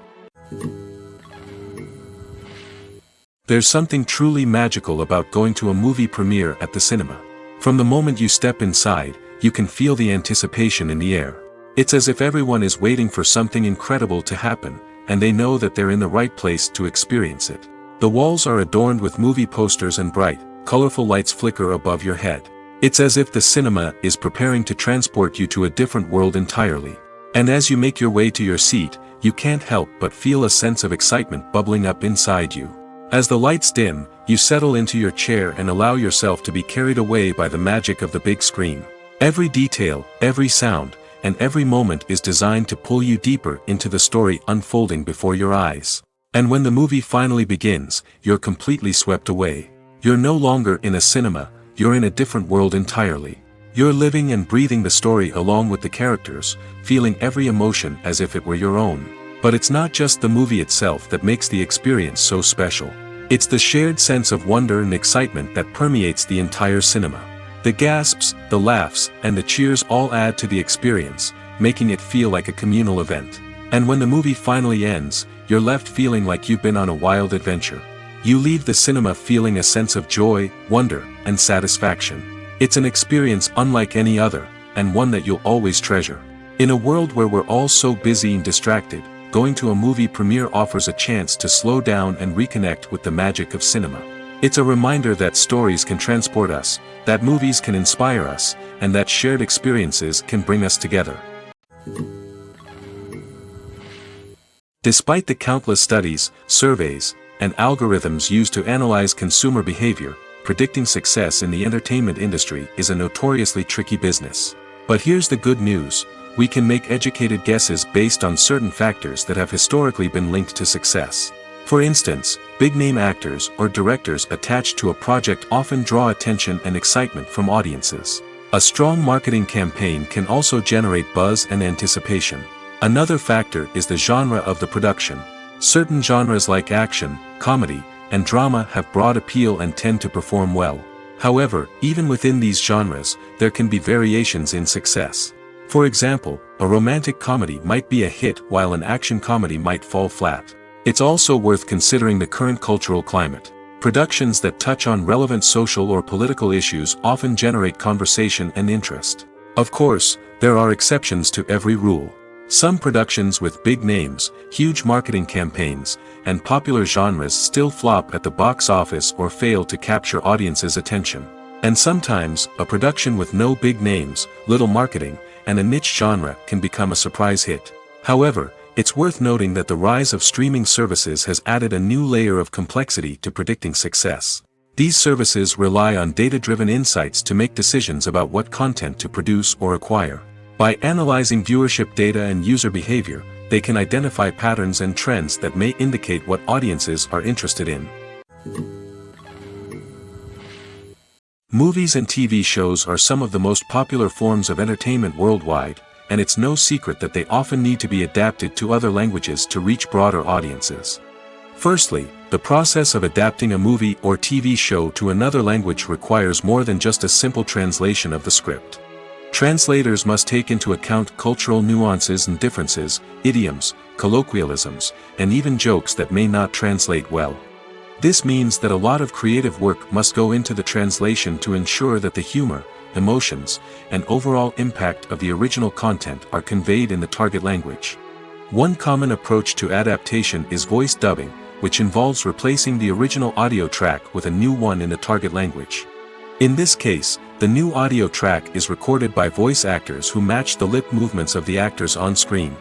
[SPEAKER 1] There's something truly magical about going to a movie premiere at the cinema. From the moment you step inside, you can feel the anticipation in the air. It's as if everyone is waiting for something incredible to happen, and they know that they're in the right place to experience it. The walls are adorned with movie posters and bright, colorful lights flicker above your head. It's as if the cinema is preparing to transport you to a different world entirely. And as you make your way to your seat, you can't help but feel a sense of excitement bubbling up inside you. As the lights dim, you settle into your chair and allow yourself to be carried away by the magic of the big screen. Every detail, every sound, and every moment is designed to pull you deeper into the story unfolding before your eyes. And when the movie finally begins, you're completely swept away. You're no longer in a cinema, you're in a different world entirely. You're living and breathing the story along with the characters, feeling every emotion as if it were your own. But it's not just the movie itself that makes the experience so special. It's the shared sense of wonder and excitement that permeates the entire cinema. The gasps, the laughs, and the cheers all add to the experience, making it feel like a communal event. And when the movie finally ends, you're left feeling like you've been on a wild adventure. You leave the cinema feeling a sense of joy, wonder, and satisfaction. It's an experience unlike any other, and one that you'll always treasure. In a world where we're all so busy and distracted, going to a movie premiere offers a chance to slow down and reconnect with the magic of cinema. It's a reminder that stories can transport us, that movies can inspire us, and that shared experiences can bring us together. Despite the countless studies, surveys, and algorithms used to analyze consumer behavior, predicting success in the entertainment industry is a notoriously tricky business. But here's the good news: we can make educated guesses based on certain factors that have historically been linked to success. For instance, big-name actors or directors attached to a project often draw attention and excitement from audiences. A strong marketing campaign can also generate buzz and anticipation. Another factor is the genre of the production. Certain genres like action, comedy, and drama have broad appeal and tend to perform well. However, even within these genres, there can be variations in success. For example, a romantic comedy might be a hit while an action comedy might fall flat. It's also worth considering the current cultural climate. Productions that touch on relevant social or political issues often generate conversation and interest. Of course, there are exceptions to every rule. Some productions with big names, huge marketing campaigns, and popular genres still flop at the box office or fail to capture audiences' attention. And sometimes, a production with no big names, little marketing, and a niche genre can become a surprise hit. However, it's worth noting that the rise of streaming services has added a new layer of complexity to predicting success. These services rely on data-driven insights to make decisions about what content to produce or acquire. By analyzing viewership data and user behavior, they can identify patterns and trends that may indicate what audiences are interested in. Movies and TV shows are some of the most popular forms of entertainment worldwide, and it's no secret that they often need to be adapted to other languages to reach broader audiences. Firstly, the process of adapting a movie or TV show to another language requires more than just a simple translation of the script. Translators must take into account cultural nuances and differences, idioms, colloquialisms, and even jokes that may not translate well. This means that a lot of creative work must go into the translation to ensure that the humor, emotions, and overall impact of the original content are conveyed in the target language. One common approach to adaptation is voice dubbing, which involves replacing the original audio track with a new one in the target language. In this case, the new audio track is recorded by voice actors who match the lip movements of the actors on screen.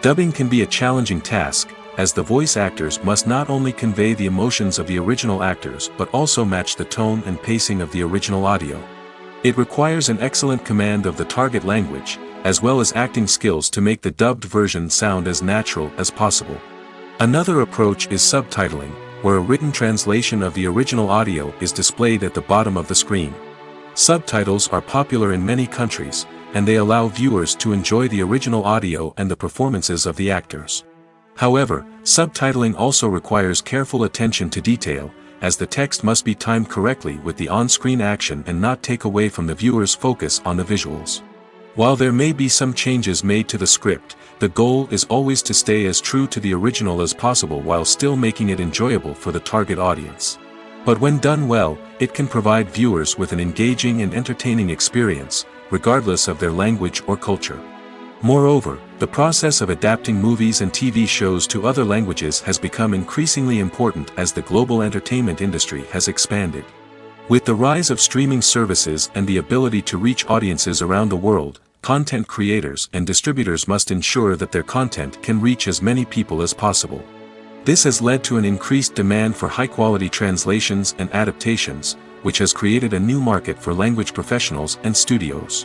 [SPEAKER 1] Dubbing can be a challenging task, as the voice actors must not only convey the emotions of the original actors but also match the tone and pacing of the original audio. It requires an excellent command of the target language, as well as acting skills to make the dubbed version sound as natural as possible. Another approach is subtitling, where a written translation of the original audio is displayed at the bottom of the screen. Subtitles are popular in many countries, and they allow viewers to enjoy the original audio and the performances of the actors. However, subtitling also requires careful attention to detail, as the text must be timed correctly with the on-screen action and not take away from the viewer's focus on the visuals. While there may be some changes made to the script, the goal is always to stay as true to the original as possible while still making it enjoyable for the target audience. But when done well, it can provide viewers with an engaging and entertaining experience, regardless of their language or culture. Moreover, the process of adapting movies and TV shows to other languages has become increasingly important as the global entertainment industry has expanded. With the rise of streaming services and the ability to reach audiences around the world, content creators and distributors must ensure that their content can reach as many people as possible. This has led to an increased demand for high-quality translations and adaptations, which has created a new market for language professionals and studios.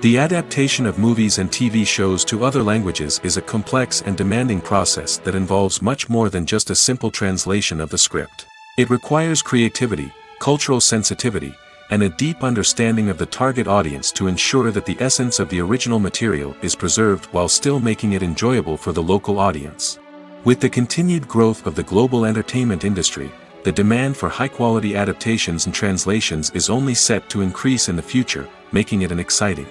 [SPEAKER 1] The adaptation of movies and TV shows to other languages is a complex and demanding process that involves much more than just a simple translation of the script. It requires creativity, cultural sensitivity, and a deep understanding of the target audience to ensure that the essence of the original material is preserved while still making it enjoyable for the local audience. With the continued growth of the global entertainment industry, the demand for high-quality adaptations and translations is only set to increase in the future, making it an exciting.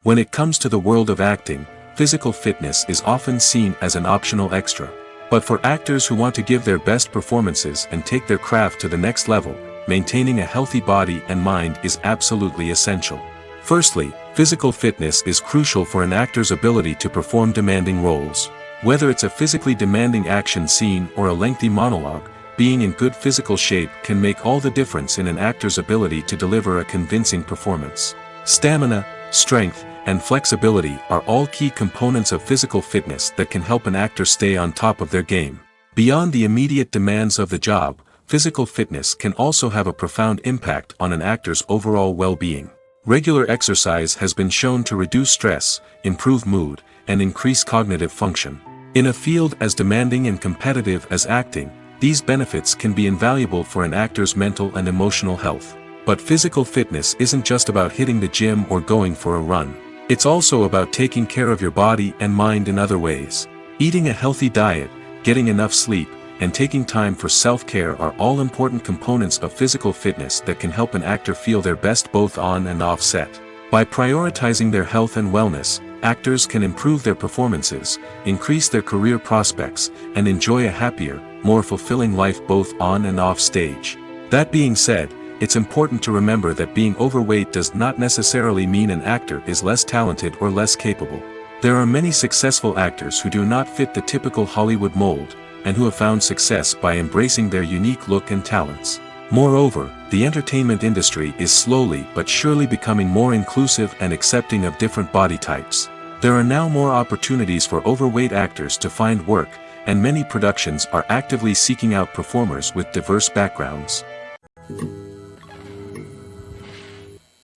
[SPEAKER 1] When it comes to the world of acting, physical fitness is often seen as an optional extra. But for actors who want to give their best performances and take their craft to the next level, maintaining a healthy body and mind is absolutely essential. Firstly, physical fitness is crucial for an actor's ability to perform demanding roles. Whether it's a physically demanding action scene or a lengthy monologue, being in good physical shape can make all the difference in an actor's ability to deliver a convincing performance. Stamina, strength, and flexibility are all key components of physical fitness that can help an actor stay on top of their game. Beyond the immediate demands of the job, physical fitness can also have a profound impact on an actor's overall well-being. Regular exercise has been shown to reduce stress, improve mood, and increase cognitive function. In a field as demanding and competitive as acting, these benefits can be invaluable for an actor's mental and emotional health. But physical fitness isn't just about hitting the gym or going for a run. It's also about taking care of your body and mind in other ways. Eating a healthy diet, getting enough sleep, and taking time for self-care are all important components of physical fitness that can help an actor feel their best both on and off set. By prioritizing their health and wellness, actors can improve their performances, increase their career prospects, and enjoy a happier, more fulfilling life both on and off stage. That being said, it's important to remember that being overweight does not necessarily mean an actor is less talented or less capable. There are many successful actors who do not fit the typical Hollywood mold, and who have found success by embracing their unique look and talents. Moreover, the entertainment industry is slowly but surely becoming more inclusive and accepting of different body types. There are now more opportunities for overweight actors to find work, and many productions are actively seeking out performers with diverse backgrounds.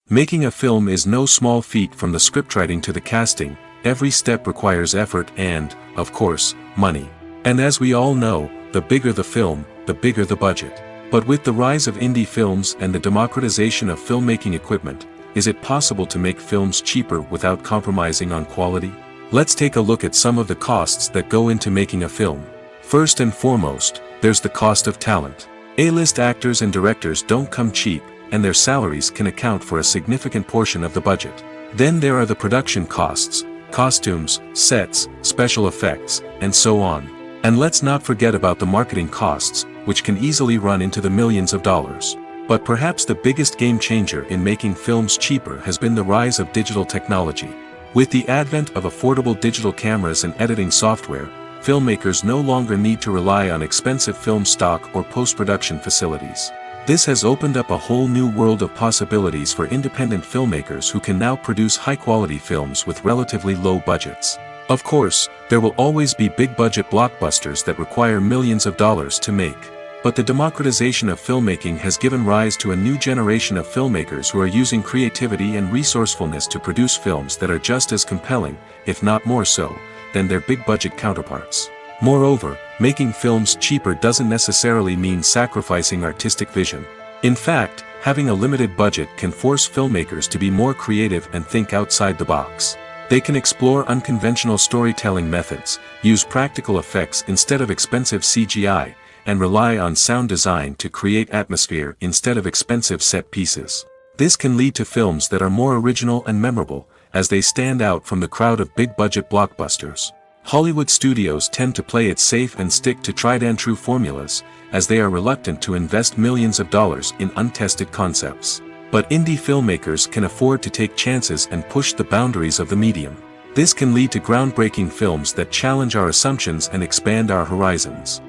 [SPEAKER 1] Making a film is no small feat. From the scriptwriting to the casting, every step requires effort and, of course, money. And as we all know, the bigger the film, the bigger the budget. But with the rise of indie films and the democratization of filmmaking equipment, is it possible to make films cheaper without compromising on quality? Let's take a look at some of the costs that go into making a film. First and foremost, there's the cost of talent. A-list actors and directors don't come cheap, and their salaries can account for a significant portion of the budget. Then there are the production costs, costumes, sets, special effects, and so on. And let's not forget about the marketing costs, which can easily run into the millions of dollars. But perhaps the biggest game changer in making films cheaper has been the rise of digital technology. With the advent of affordable digital cameras and editing software, filmmakers no longer need to rely on expensive film stock or post-production facilities. This has opened up a whole new world of possibilities for independent filmmakers who can now produce high-quality films with relatively low budgets. Of course, there will always be big-budget blockbusters that require millions of dollars to make. But the democratization of filmmaking has given rise to a new generation of filmmakers who are using creativity and resourcefulness to produce films that are just as compelling, if not more so, than their big-budget counterparts. Moreover, making films cheaper doesn't necessarily mean sacrificing artistic vision. In fact, having a limited budget can force filmmakers to be more creative and think outside the box. They can explore unconventional storytelling methods, use practical effects instead of expensive CGI, and rely on sound design to create atmosphere instead of expensive set pieces. This can lead to films that are more original and memorable, as they stand out from the crowd of big-budget blockbusters. Hollywood studios tend to play it safe and stick to tried-and-true formulas, as they are reluctant to invest millions of dollars in untested concepts. But indie filmmakers can afford to take chances and push the boundaries of the medium. This can lead to groundbreaking films that challenge our assumptions and expand our horizons.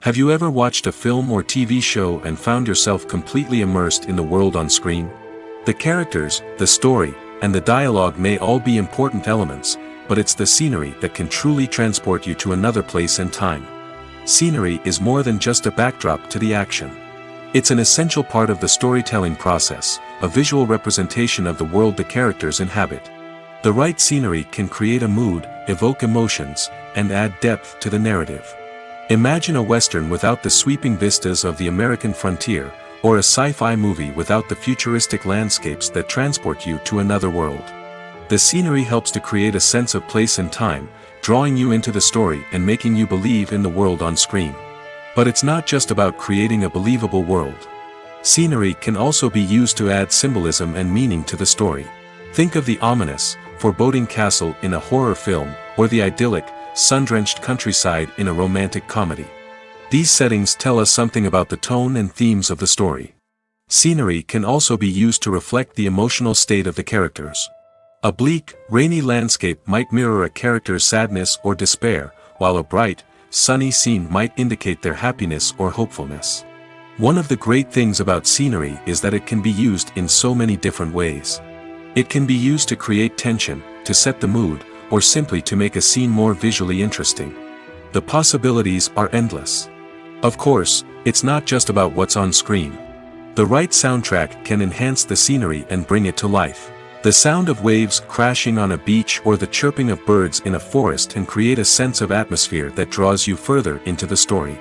[SPEAKER 1] Have you ever watched a film or TV show and found yourself completely immersed in the world on screen? The characters, the story, and the dialogue may all be important elements, but it's the scenery that can truly transport you to another place and time. Scenery is more than just a backdrop to the action. It's an essential part of the storytelling process, a visual representation of the world the characters inhabit. The right scenery can create a mood, evoke emotions, and add depth to the narrative. Imagine a Western without the sweeping vistas of the American frontier, or a sci-fi movie without the futuristic landscapes that transport you to another world. The scenery helps to create a sense of place and time, drawing you into the story and making you believe in the world on screen. But it's not just about creating a believable world. Scenery can also be used to add symbolism and meaning to the story. Think of the ominous, foreboding castle in a horror film, or the idyllic, sun-drenched countryside in a romantic comedy. These settings tell us something about the tone and themes of the story. Scenery can also be used to reflect the emotional state of the characters. A bleak, rainy landscape might mirror a character's sadness or despair, while a bright, sunny scene might indicate their happiness or hopefulness. One of the great things about scenery is that it can be used in so many different ways. It can be used to create tension, to set the mood, or simply to make a scene more visually interesting. The possibilities are endless. Of course, it's not just about what's on screen. The right soundtrack can enhance the scenery and bring it to life. The sound of waves crashing on a beach or the chirping of birds in a forest can create a sense of atmosphere that draws you further into the story.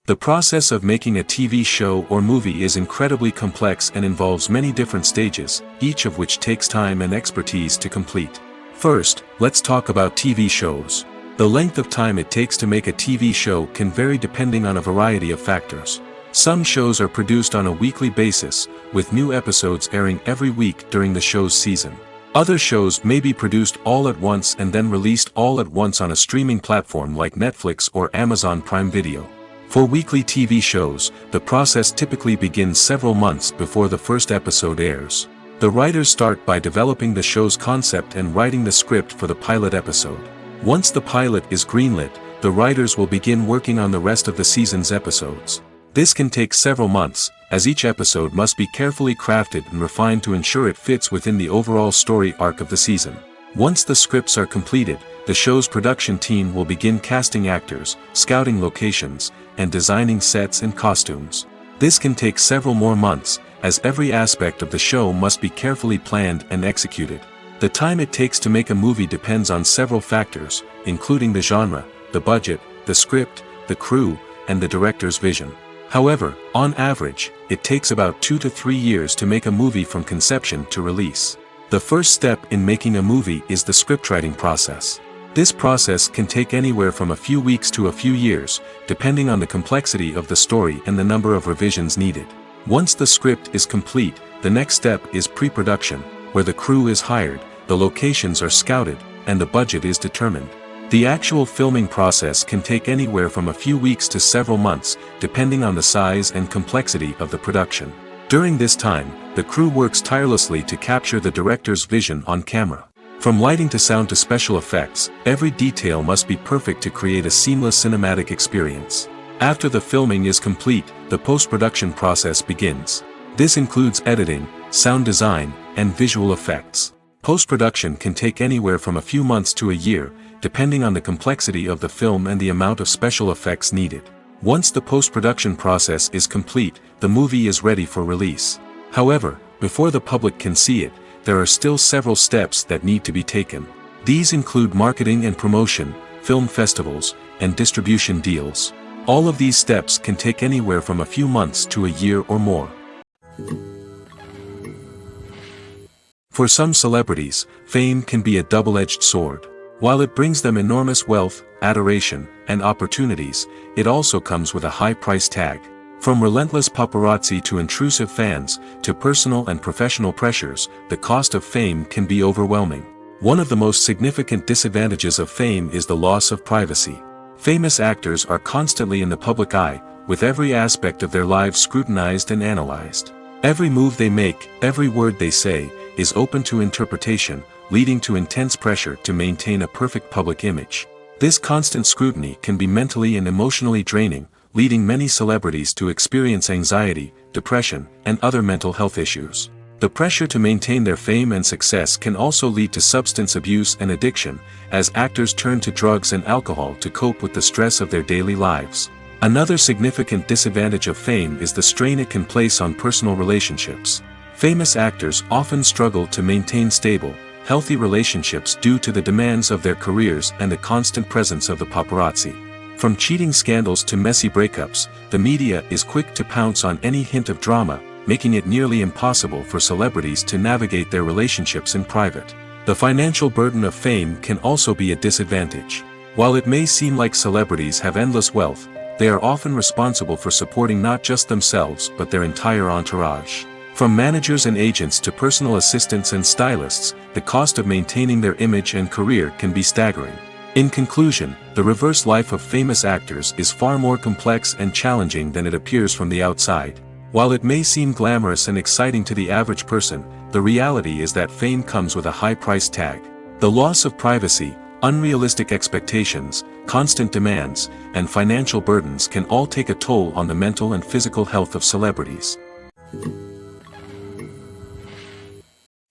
[SPEAKER 1] The process of making a TV show or movie is incredibly complex and involves many different stages, each of which takes time and expertise to complete. First, let's talk about TV shows. The length of time it takes to make a TV show can vary depending on a variety of factors. Some shows are produced on a weekly basis, with new episodes airing every week during the show's season. Other shows may be produced all at once and then released all at once on a streaming platform like Netflix or Amazon Prime Video. For weekly TV shows, the process typically begins several months before the first episode airs. The writers start by developing the show's concept and writing the script for the pilot episode. Once the pilot is greenlit, the writers will begin working on the rest of the season's episodes. This can take several months, as each episode must be carefully crafted and refined to ensure it fits within the overall story arc of the season. Once the scripts are completed, the show's production team will begin casting actors, scouting locations, and designing sets and costumes. This can take several more months, as every aspect of the show must be carefully planned and executed. The time it takes to make a movie depends on several factors, including the genre, the budget, the script, the crew, and the director's vision. However, on average, it takes about 2 to 3 years to make a movie from conception to release. The first step in making a movie is the scriptwriting process. This process can take anywhere from a few weeks to a few years, depending on the complexity of the story and the number of revisions needed. Once the script is complete, the next step is pre-production, where the crew is hired, the locations are scouted, and the budget is determined. The actual filming process can take anywhere from a few weeks to several months, depending on the size and complexity of the production. During this time, the crew works tirelessly to capture the director's vision on camera. From lighting to sound to special effects, every detail must be perfect to create a seamless cinematic experience. After the filming is complete, the post-production process begins. This includes editing, sound design, and visual effects. Post-production can take anywhere from a few months to a year, depending on the complexity of the film and the amount of special effects needed. Once the post-production process is complete, the movie is ready for release. However, before the public can see it, there are still several steps that need to be taken. These include marketing and promotion, film festivals, and distribution deals. All of these steps can take anywhere from a few months to a year or more. For some celebrities, fame can be a double-edged sword. While it brings them enormous wealth, adoration, and opportunities, it also comes with a high price tag. From relentless paparazzi to intrusive fans, to personal and professional pressures, the cost of fame can be overwhelming. One of the most significant disadvantages of fame is the loss of privacy. Famous actors are constantly in the public eye, with every aspect of their lives scrutinized and analyzed. Every move they make, every word they say, is open to interpretation, leading to intense pressure to maintain a perfect public image. This constant scrutiny can be mentally and emotionally draining, leading many celebrities to experience anxiety, depression, and other mental health issues. The pressure to maintain their fame and success can also lead to substance abuse and addiction, as actors turn to drugs and alcohol to cope with the stress of their daily lives. Another significant disadvantage of fame is the strain it can place on personal relationships. Famous actors often struggle to maintain stable, healthy relationships due to the demands of their careers and the constant presence of the paparazzi. From cheating scandals to messy breakups, the media is quick to pounce on any hint of drama, making it nearly impossible for celebrities to navigate their relationships in private. The financial burden of fame can also be a disadvantage. While it may seem like celebrities have endless wealth, they are often responsible for supporting not just themselves but their entire entourage. From managers and agents to personal assistants and stylists, the cost of maintaining their image and career can be staggering. In conclusion, the reverse life of famous actors is far more complex and challenging than it appears from the outside. While it may seem glamorous and exciting to the average person, the reality is that fame comes with a high price tag. The loss of privacy, Unrealistic expectations, constant demands, and financial burdens can all take a toll on the mental and physical health of celebrities.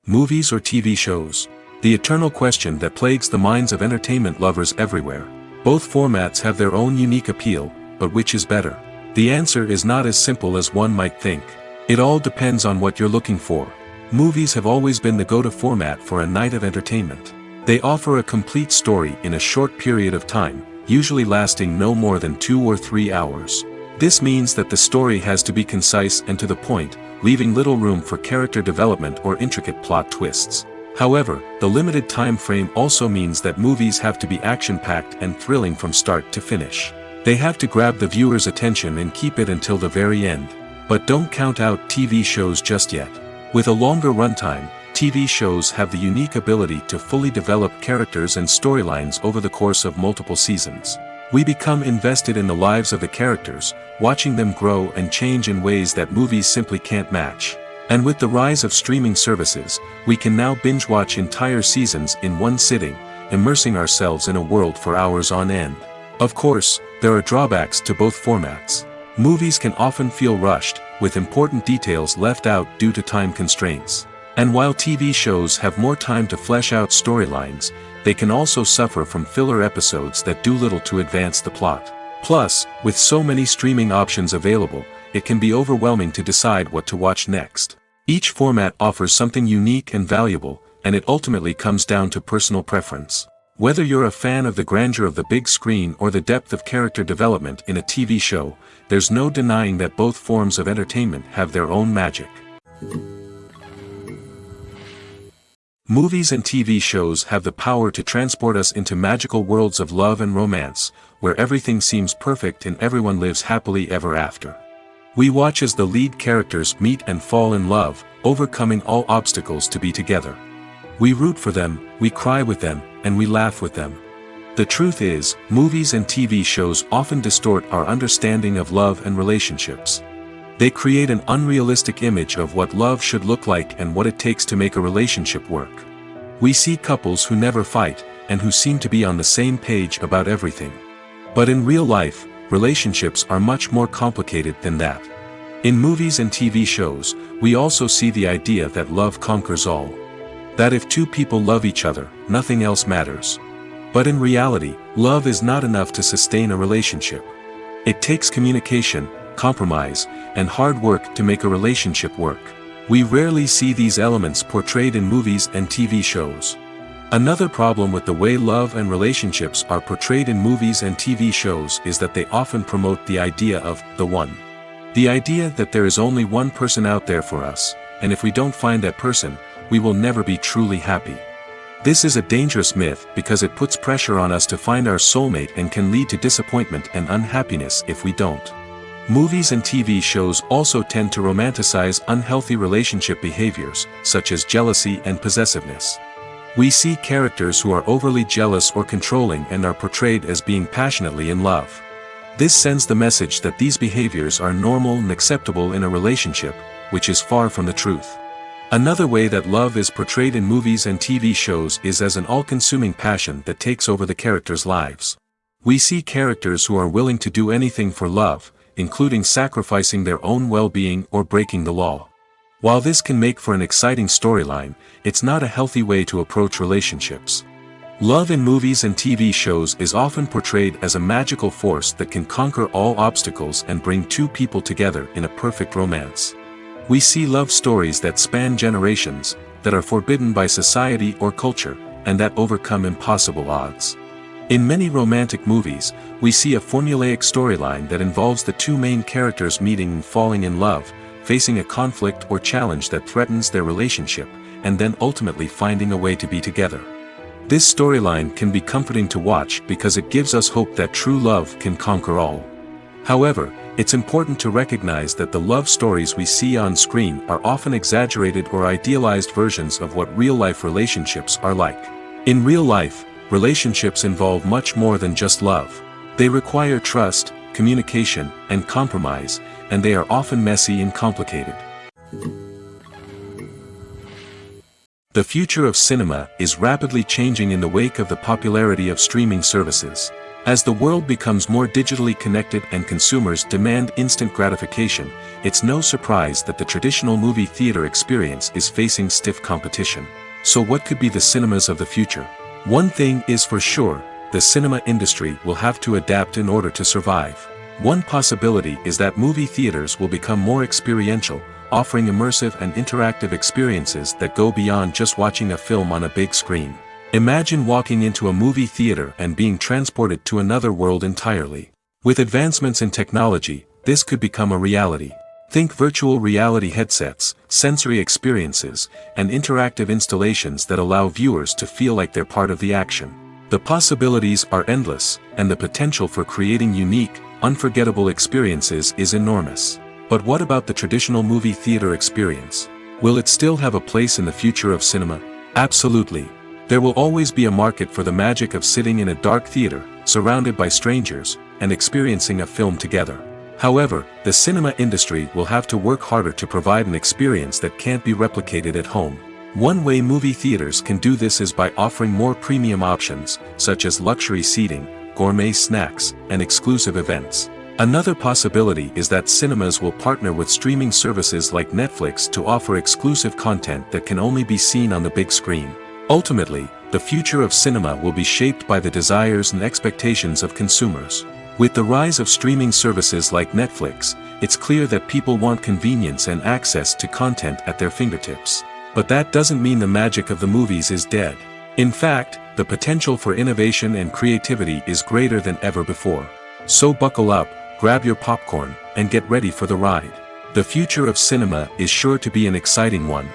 [SPEAKER 1] Movies or TV shows? The eternal question that plagues the minds of entertainment lovers everywhere. Both formats have their own unique appeal, but which is better? The answer is not as simple as one might think. It all depends on what you're looking for. Movies have always been the go-to format for a night of entertainment. They offer a complete story in a short period of time, usually lasting no more than 2 or 3 hours. This means that the story has to be concise and to the point, leaving little room for character development or intricate plot twists. However, the limited time frame also means that movies have to be action-packed and thrilling from start to finish. They have to grab the viewer's attention and keep it until the very end. But don't count out TV shows just yet. With a longer runtime, TV shows have the unique ability to fully develop characters and storylines over the course of multiple seasons. We become invested in the lives of the characters, watching them grow and change in ways that movies simply can't match. And with the rise of streaming services, we can now binge-watch entire seasons in one sitting, immersing ourselves in a world for hours on end. Of course, there are drawbacks to both formats. Movies can often feel rushed, with important details left out due to time constraints. And while TV shows have more time to flesh out storylines, they can also suffer from filler episodes that do little to advance the plot. Plus, with so many streaming options available, it can be overwhelming to decide what to watch next. Each format offers something unique and valuable, and it ultimately comes down to personal preference. Whether you're a fan of the grandeur of the big screen or the depth of character development in a TV show, there's no denying that both forms of entertainment have their own magic. Movies and TV shows have the power to transport us into magical worlds of love and romance, where everything seems perfect and everyone lives happily ever after. We watch as the lead characters meet and fall in love, overcoming all obstacles to be together. We root for them, we cry with them, and we laugh with them. The truth is, movies and TV shows often distort our understanding of love and relationships. They create an unrealistic image of what love should look like and what it takes to make a relationship work. We see couples who never fight, and who seem to be on the same page about everything. But in real life, relationships are much more complicated than that. In movies and TV shows, we also see the idea that love conquers all. That if two people love each other, nothing else matters. But in reality, love is not enough to sustain a relationship. It takes communication, compromise, and hard work to make a relationship work. We rarely see these elements portrayed in movies and TV shows. Another problem with the way love and relationships are portrayed in movies and TV shows is that they often promote the idea of the one. The idea that there is only one person out there for us, and if we don't find that person, we will never be truly happy. This is a dangerous myth because it puts pressure on us to find our soulmate and can lead to disappointment and unhappiness if we don't. Movies and TV shows also tend to romanticize unhealthy relationship behaviors, such as jealousy and possessiveness. We see characters who are overly jealous or controlling and are portrayed as being passionately in love. This sends the message that these behaviors are normal and acceptable in a relationship, which is far from the truth. Another way that love is portrayed in movies and TV shows is as an all-consuming passion that takes over the characters' lives. We see characters who are willing to do anything for love, including sacrificing their own well-being or breaking the law. While this can make for an exciting storyline, it's not a healthy way to approach relationships. Love in movies and TV shows is often portrayed as a magical force that can conquer all obstacles and bring two people together in a perfect romance. We see love stories that span generations, that are forbidden by society or culture, and that overcome impossible odds. In many romantic movies, we see a formulaic storyline that involves the two main characters meeting and falling in love, facing a conflict or challenge that threatens their relationship, and then ultimately finding a way to be together. This storyline can be comforting to watch because it gives us hope that true love can conquer all. However, it's important to recognize that the love stories we see on screen are often exaggerated or idealized versions of what real-life relationships are like. In real life, relationships involve much more than just love. They require trust, communication, and compromise, and they are often messy and complicated. The future of cinema is rapidly changing in the wake of the popularity of streaming services. As the world becomes more digitally connected and consumers demand instant gratification, it's no surprise that the traditional movie theater experience is facing stiff competition. So what could be the cinemas of the future? One thing is for sure, the cinema industry will have to adapt in order to survive. One possibility is that movie theaters will become more experiential, offering immersive and interactive experiences that go beyond just watching a film on a big screen. Imagine walking into a movie theater and being transported to another world entirely. With advancements in technology, this could become a reality. Think virtual reality headsets, sensory experiences, and interactive installations that allow viewers to feel like they're part of the action. The possibilities are endless, and the potential for creating unique, unforgettable experiences is enormous. But what about the traditional movie theater experience? Will it still have a place in the future of cinema? Absolutely. There will always be a market for the magic of sitting in a dark theater, surrounded by strangers, and experiencing a film together. However, the cinema industry will have to work harder to provide an experience that can't be replicated at home. One way movie theaters can do this is by offering more premium options, such as luxury seating, gourmet snacks, and exclusive events. Another possibility is that cinemas will partner with streaming services like Netflix to offer exclusive content that can only be seen on the big screen. Ultimately, the future of cinema will be shaped by the desires and expectations of consumers. With the rise of streaming services like Netflix, it's clear that people want convenience and access to content at their fingertips. But that doesn't mean the magic of the movies is dead. In fact, the potential for innovation and creativity is greater than ever before. So buckle up, grab your popcorn, and get ready for the ride. The future of cinema is sure to be an exciting one.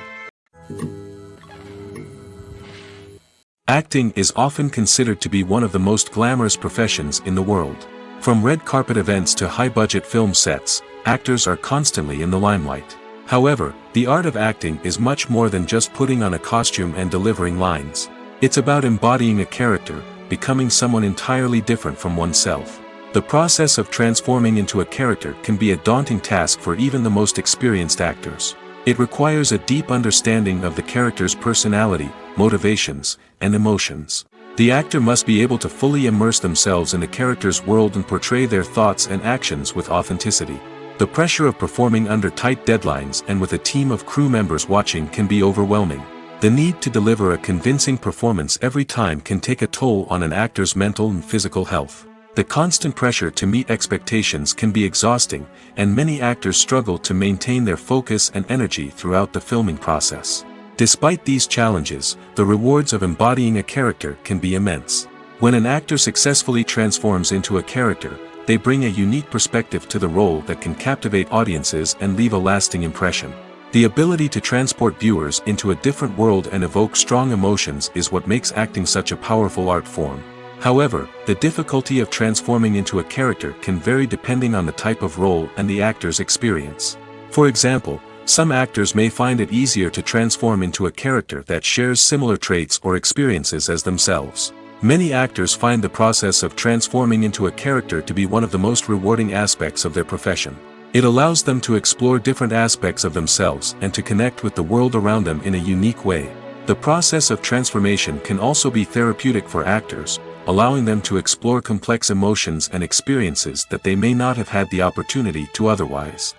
[SPEAKER 1] Acting is often considered to be one of the most glamorous professions in the world. From red carpet events to high-budget film sets, actors are constantly in the limelight. However, the art of acting is much more than just putting on a costume and delivering lines. It's about embodying a character, becoming someone entirely different from oneself. The process of transforming into a character can be a daunting task for even the most experienced actors. It requires a deep understanding of the character's personality, motivations, and emotions. The actor must be able to fully immerse themselves in the character's world and portray their thoughts and actions with authenticity. The pressure of performing under tight deadlines and with a team of crew members watching can be overwhelming. The need to deliver a convincing performance every time can take a toll on an actor's mental and physical health. The constant pressure to meet expectations can be exhausting, and many actors struggle to maintain their focus and energy throughout the filming process. Despite these challenges, the rewards of embodying a character can be immense. When an actor successfully transforms into a character, they bring a unique perspective to the role that can captivate audiences and leave a lasting impression. The ability to transport viewers into a different world and evoke strong emotions is what makes acting such a powerful art form. However, the difficulty of transforming into a character can vary depending on the type of role and the actor's experience. For example, some actors may find it easier to transform into a character that shares similar traits or experiences as themselves. Many actors find the process of transforming into a character to be one of the most rewarding aspects of their profession. It allows them to explore different aspects of themselves and to connect with the world around them in a unique way. The process of transformation can also be therapeutic for actors, allowing them to explore complex emotions and experiences that they may not have had the opportunity to otherwise.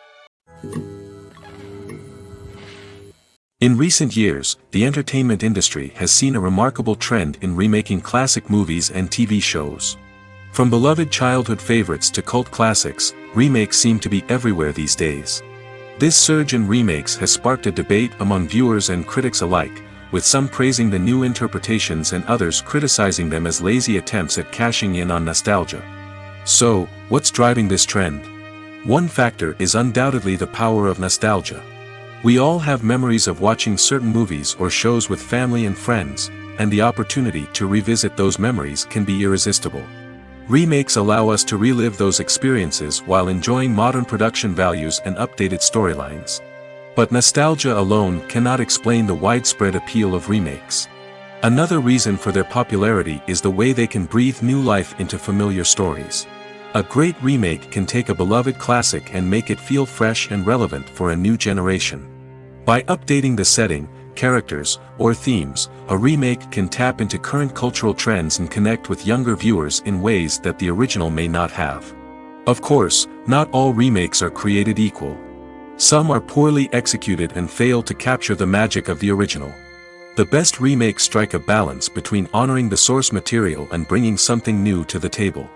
[SPEAKER 1] In recent years, the entertainment industry has seen a remarkable trend in remaking classic movies and TV shows. From beloved childhood favorites to cult classics, remakes seem to be everywhere these days. This surge in remakes has sparked a debate among viewers and critics alike, with some praising the new interpretations and others criticizing them as lazy attempts at cashing in on nostalgia. So, what's driving this trend? One factor is undoubtedly the power of nostalgia. We all have memories of watching certain movies or shows with family and friends, and the opportunity to revisit those memories can be irresistible. Remakes allow us to relive those experiences while enjoying modern production values and updated storylines. But nostalgia alone cannot explain the widespread appeal of remakes. Another reason for their popularity is the way they can breathe new life into familiar stories. A great remake can take a beloved classic and make it feel fresh and relevant for a new generation. By updating the setting, characters, or themes, a remake can tap into current cultural trends and connect with younger viewers in ways that the original may not have. Of course, not all remakes are created equal. Some are poorly executed and fail to capture the magic of the original. The best remakes strike a balance between honoring the source material and bringing something new to the table.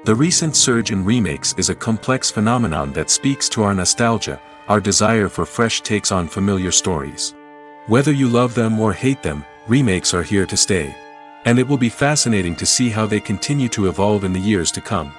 [SPEAKER 1] The recent surge in remakes is a complex phenomenon that speaks to our nostalgia, our desire for fresh takes on familiar stories. Whether you love them or hate them, remakes are here to stay. And it will be fascinating to see how they continue to evolve in the years to come.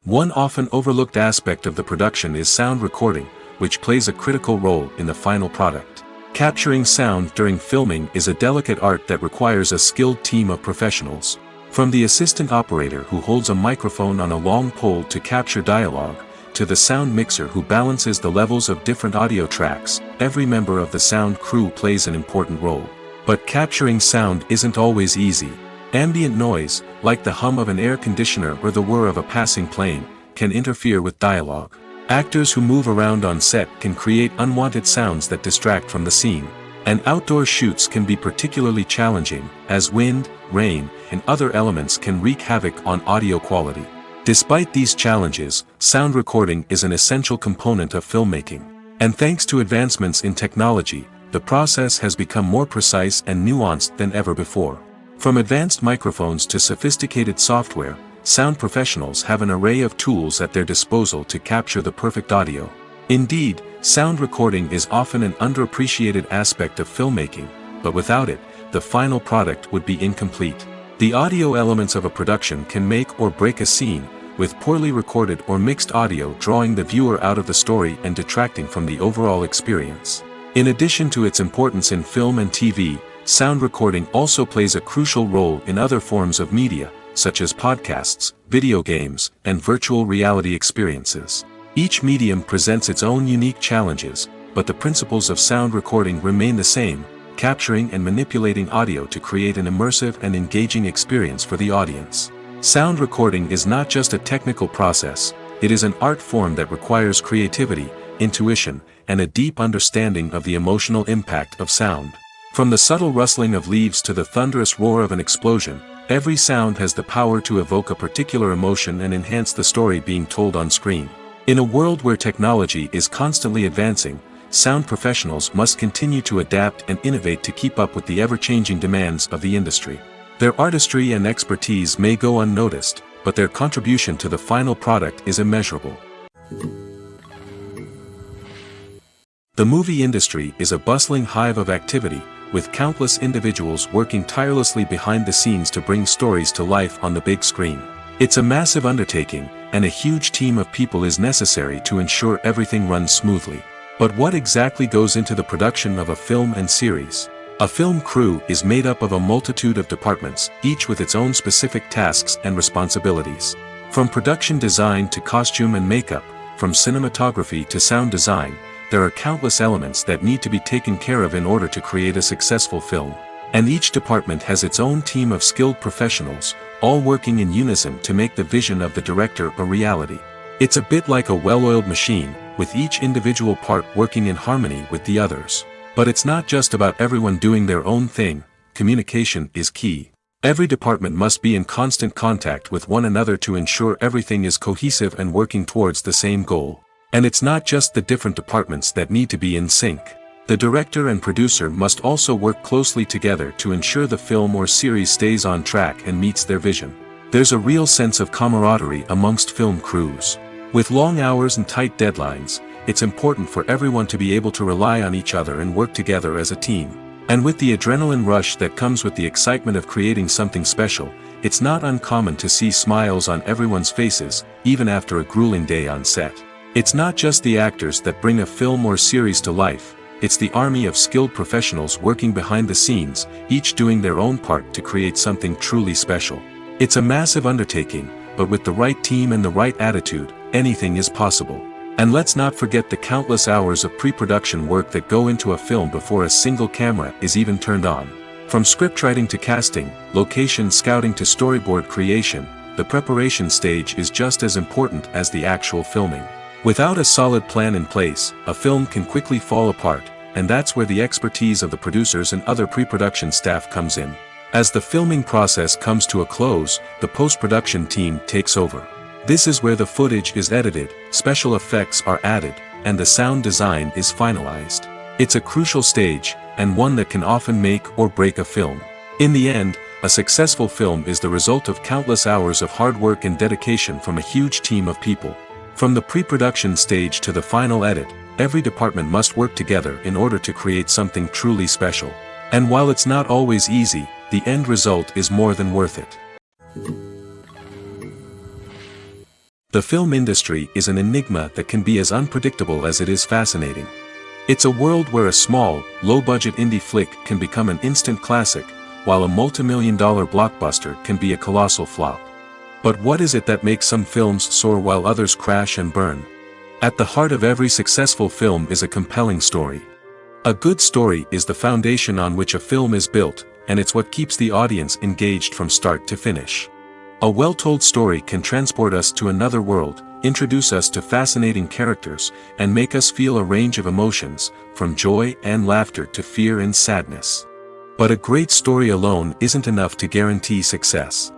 [SPEAKER 1] One often overlooked aspect of the production is sound recording, which plays a critical role in the final product. Capturing sound during filming is a delicate art that requires a skilled team of professionals. From the assistant operator who holds a microphone on a long pole to capture dialogue, to the sound mixer who balances the levels of different audio tracks, every member of the sound crew plays an important role. But capturing sound isn't always easy. Ambient noise, like the hum of an air conditioner or the whir of a passing plane, can interfere with dialogue. Actors who move around on set can create unwanted sounds that distract from the scene. And outdoor shoots can be particularly challenging, as wind, rain, and other elements can wreak havoc on audio quality. Despite these challenges, sound recording is an essential component of filmmaking. And thanks to advancements in technology, the process has become more precise and nuanced than ever before. From advanced microphones to sophisticated software, sound professionals have an array of tools at their disposal to capture the perfect audio. Indeed, sound recording is often an underappreciated aspect of filmmaking, but without it, the final product would be incomplete. The audio elements of a production can make or break a scene, with poorly recorded or mixed audio drawing the viewer out of the story and detracting from the overall experience. In addition to its importance in film and TV, sound recording also plays a crucial role in other forms of media, such as podcasts, video games, and virtual reality experiences. Each medium presents its own unique challenges, but the principles of sound recording remain the same, capturing and manipulating audio to create an immersive and engaging experience for the audience. Sound recording is not just a technical process, it is an art form that requires creativity, intuition, and a deep understanding of the emotional impact of sound. From the subtle rustling of leaves to the thunderous roar of an explosion, every sound has the power to evoke a particular emotion and enhance the story being told on screen. In a world where technology is constantly advancing, sound professionals must continue to adapt and innovate to keep up with the ever-changing demands of the industry. Their artistry and expertise may go unnoticed, but their contribution to the final product is immeasurable. The movie industry is a bustling hive of activity, with countless individuals working tirelessly behind the scenes to bring stories to life on the big screen. It's a massive undertaking, and a huge team of people is necessary to ensure everything runs smoothly. But what exactly goes into the production of a film and series? A film crew is made up of a multitude of departments, each with its own specific tasks and responsibilities. From production design to costume and makeup, from cinematography to sound design, there are countless elements that need to be taken care of in order to create a successful film. And each department has its own team of skilled professionals, all working in unison to make the vision of the director a reality. It's a bit like a well-oiled machine, with each individual part working in harmony with the others. But it's not just about everyone doing their own thing, communication is key. Every department must be in constant contact with one another to ensure everything is cohesive and working towards the same goal. And it's not just the different departments that need to be in sync. The director and producer must also work closely together to ensure the film or series stays on track and meets their vision. There's a real sense of camaraderie amongst film crews. With long hours and tight deadlines, it's important for everyone to be able to rely on each other and work together as a team. And with the adrenaline rush that comes with the excitement of creating something special, it's not uncommon to see smiles on everyone's faces, even after a grueling day on set. It's not just the actors that bring a film or series to life, it's the army of skilled professionals working behind the scenes, each doing their own part to create something truly special. It's a massive undertaking, but with the right team and the right attitude, anything is possible. And let's not forget the countless hours of pre-production work that go into a film before a single camera is even turned on. From scriptwriting to casting, location scouting to storyboard creation, the preparation stage is just as important as the actual filming. Without a solid plan in place, a film can quickly fall apart, and that's where the expertise of the producers and other pre-production staff comes in. As the filming process comes to a close, the post-production team takes over. This is where the footage is edited, special effects are added, and the sound design is finalized. It's a crucial stage, and one that can often make or break a film. In the end, a successful film is the result of countless hours of hard work and dedication from a huge team of people. From the pre-production stage to the final edit, every department must work together in order to create something truly special. And while it's not always easy, the end result is more than worth it. The film industry is an enigma that can be as unpredictable as it is fascinating. It's a world where a small, low-budget indie flick can become an instant classic, while a multi-million-dollar blockbuster can be a colossal flop. But what is it that makes some films soar while others crash and burn? At the heart of every successful film is a compelling story. A good story is the foundation on which a film is built, and it's what keeps the audience engaged from start to finish. A well-told story can transport us to another world, introduce us to fascinating characters, and make us feel a range of emotions, from joy and laughter to fear and sadness. But a great story alone isn't enough to guarantee success.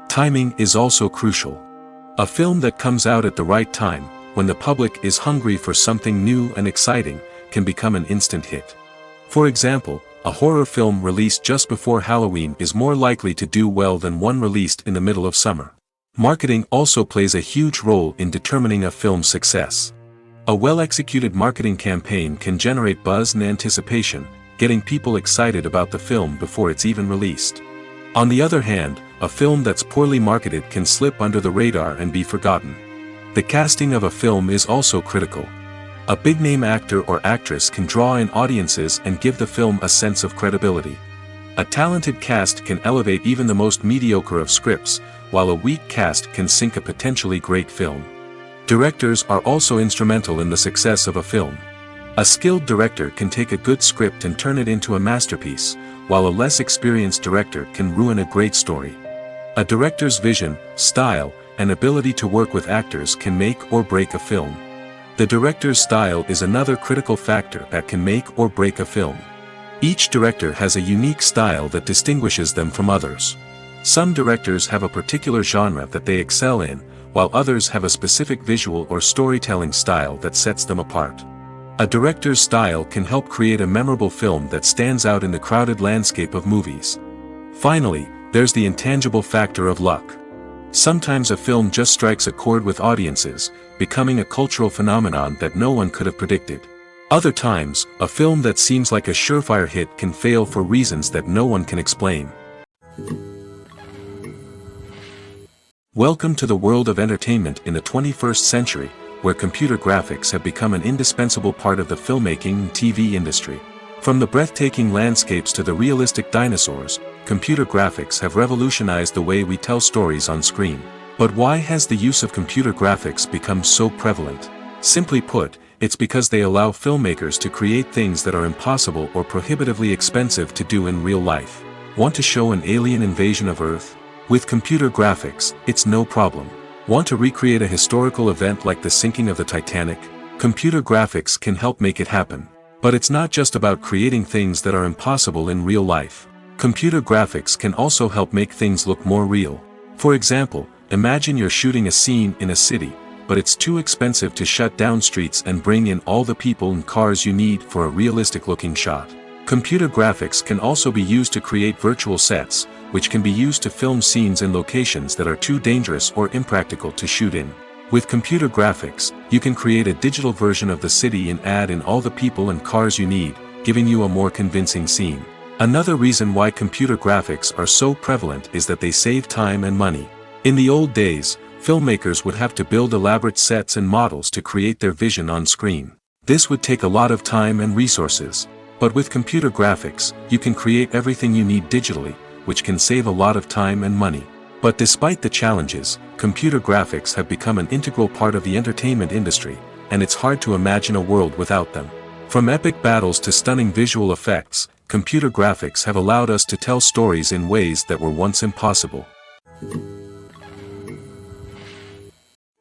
[SPEAKER 1] Timing is also crucial. A film that comes out at the right time, when the public is hungry for something new and exciting, can become an instant hit. For example, a horror film released just before Halloween is more likely to do well than one released in the middle of summer. Marketing also plays a huge role in determining a film's success. A well-executed marketing campaign can generate buzz and anticipation, getting people excited about the film before it's even released. On the other hand, a film that's poorly marketed can slip under the radar and be forgotten. The casting of a film is also critical. A big-name actor or actress can draw in audiences and give the film a sense of credibility. A talented cast can elevate even the most mediocre of scripts, while a weak cast can sink a potentially great film. Directors are also instrumental in the success of a film. A skilled director can take a good script and turn it into a masterpiece, while a less experienced director can ruin a great story. A director's vision, style, and ability to work with actors can make or break a film. The director's style is another critical factor that can make or break a film. Each director has a unique style that distinguishes them from others. Some directors have a particular genre that they excel in, while others have a specific visual or storytelling style that sets them apart. A director's style can help create a memorable film that stands out in the crowded landscape of movies. Finally, there's the intangible factor of luck. Sometimes a film just strikes a chord with audiences, becoming a cultural phenomenon that no one could have predicted. Other times, a film that seems like a surefire hit can fail for reasons that no one can explain. Welcome to the world of entertainment in the 21st century, where computer graphics have become an indispensable part of the filmmaking and TV industry. From the breathtaking landscapes to the realistic dinosaurs, computer graphics have revolutionized the way we tell stories on screen. But why has the use of computer graphics become so prevalent? Simply put, it's because they allow filmmakers to create things that are impossible or prohibitively expensive to do in real life. Want to show an alien invasion of Earth? With computer graphics, it's no problem. Want to recreate a historical event like the sinking of the Titanic? Computer graphics can help make it happen. But it's not just about creating things that are impossible in real life. Computer graphics can also help make things look more real. For example, imagine you're shooting a scene in a city, but it's too expensive to shut down streets and bring in all the people and cars you need for a realistic-looking shot. Computer graphics can also be used to create virtual sets, which can be used to film scenes in locations that are too dangerous or impractical to shoot in. With computer graphics, you can create a digital version of the city and add in all the people and cars you need, giving you a more convincing scene. Another reason why computer graphics are so prevalent is that they save time and money. In the old days, filmmakers would have to build elaborate sets and models to create their vision on screen. This would take a lot of time and resources. But with computer graphics, you can create everything you need digitally, which can save a lot of time and money. But despite the challenges, computer graphics have become an integral part of the entertainment industry, and it's hard to imagine a world without them. From epic battles to stunning visual effects, computer graphics have allowed us to tell stories in ways that were once impossible.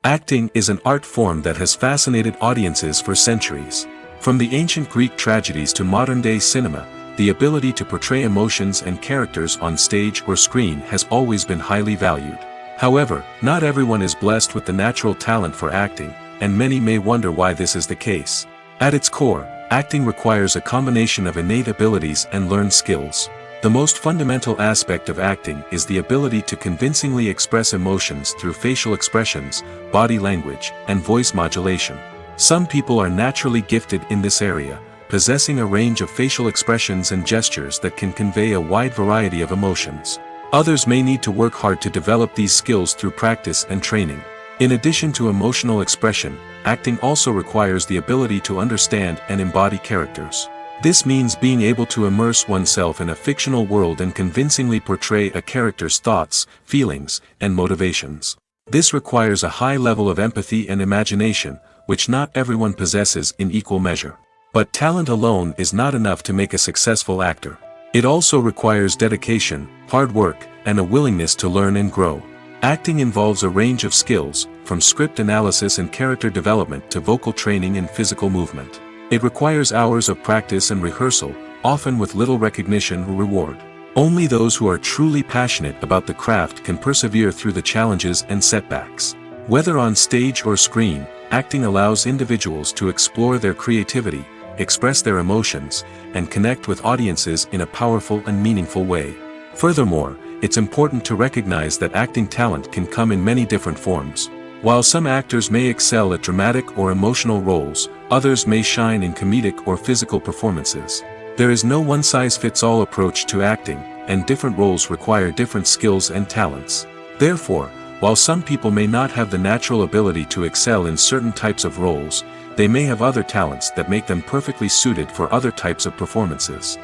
[SPEAKER 1] Acting is an art form that has fascinated audiences for centuries. From the ancient Greek tragedies to modern-day cinema, the ability to portray emotions and characters on stage or screen has always been highly valued. However, not everyone is blessed with the natural talent for acting, and many may wonder why this is the case. At its core, acting requires a combination of innate abilities and learned skills. The most fundamental aspect of acting is the ability to convincingly express emotions through facial expressions, body language, and voice modulation. Some people are naturally gifted in this area, possessing a range of facial expressions and gestures that can convey a wide variety of emotions. Others may need to work hard to develop these skills through practice and training. In addition to emotional expression, acting also requires the ability to understand and embody characters. This means being able to immerse oneself in a fictional world and convincingly portray a character's thoughts, feelings, and motivations. This requires a high level of empathy and imagination, which not everyone possesses in equal measure. But talent alone is not enough to make a successful actor. It also requires dedication, hard work, and a willingness to learn and grow. Acting involves a range of skills, from script analysis and character development to vocal training and physical movement. It requires hours of practice and rehearsal, often with little recognition or reward. Only those who are truly passionate about the craft can persevere through the challenges and setbacks. Whether on stage or screen, acting allows individuals to explore their creativity, express their emotions, and connect with audiences in a powerful and meaningful way. Furthermore, it's important to recognize that acting talent can come in many different forms. While some actors may excel at dramatic or emotional roles, others may shine in comedic or physical performances. There is no one-size-fits-all approach to acting, and different roles require different skills and talents. Therefore, while some people may not have the natural ability to excel in certain types of roles, they may have other talents that make them perfectly suited for other types of performances.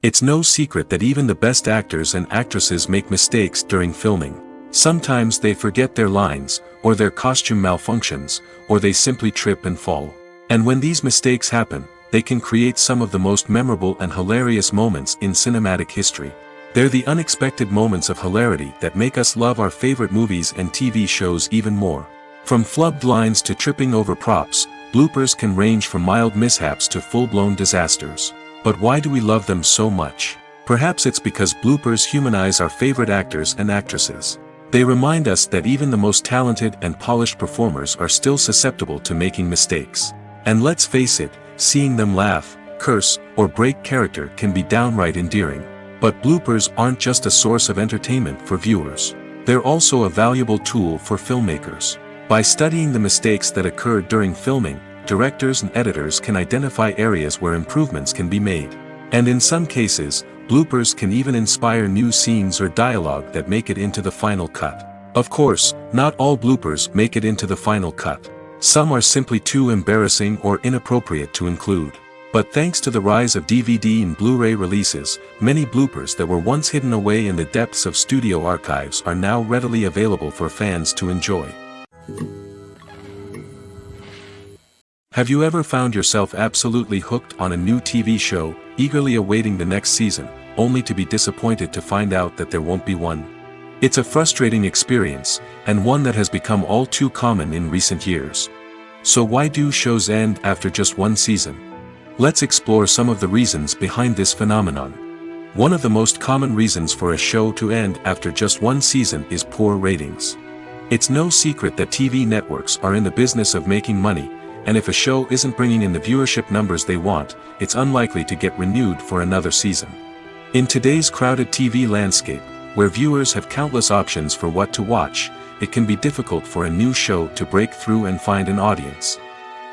[SPEAKER 1] It's no secret that even the best actors and actresses make mistakes during filming. Sometimes they forget their lines, or their costume malfunctions, or they simply trip and fall. And when these mistakes happen, they can create some of the most memorable and hilarious moments in cinematic history. They're the unexpected moments of hilarity that make us love our favorite movies and TV shows even more. From flubbed lines to tripping over props, bloopers can range from mild mishaps to full-blown disasters. But why do we love them so much? Perhaps it's because bloopers humanize our favorite actors and actresses. They remind us that even the most talented and polished performers are still susceptible to making mistakes. And let's face it, seeing them laugh, curse, or break character can be downright endearing. But bloopers aren't just a source of entertainment for viewers. They're also a valuable tool for filmmakers. By studying the mistakes that occurred during filming, directors and editors can identify areas where improvements can be made. And in some cases, bloopers can even inspire new scenes or dialogue that make it into the final cut. Of course, not all bloopers make it into the final cut. Some are simply too embarrassing or inappropriate to include. But thanks to the rise of DVD and Blu-ray releases, many bloopers that were once hidden away in the depths of studio archives are now readily available for fans to enjoy. Have you ever found yourself absolutely hooked on a new TV show, eagerly awaiting the next season, only to be disappointed to find out that there won't be one? It's a frustrating experience, and one that has become all too common in recent years. So why do shows end after just one season? Let's explore some of the reasons behind this phenomenon. One of the most common reasons for a show to end after just one season is poor ratings. It's no secret that TV networks are in the business of making money, and if a show isn't bringing in the viewership numbers they want, it's unlikely to get renewed for another season. In today's crowded TV landscape, where viewers have countless options for what to watch, it can be difficult for a new show to break through and find an audience.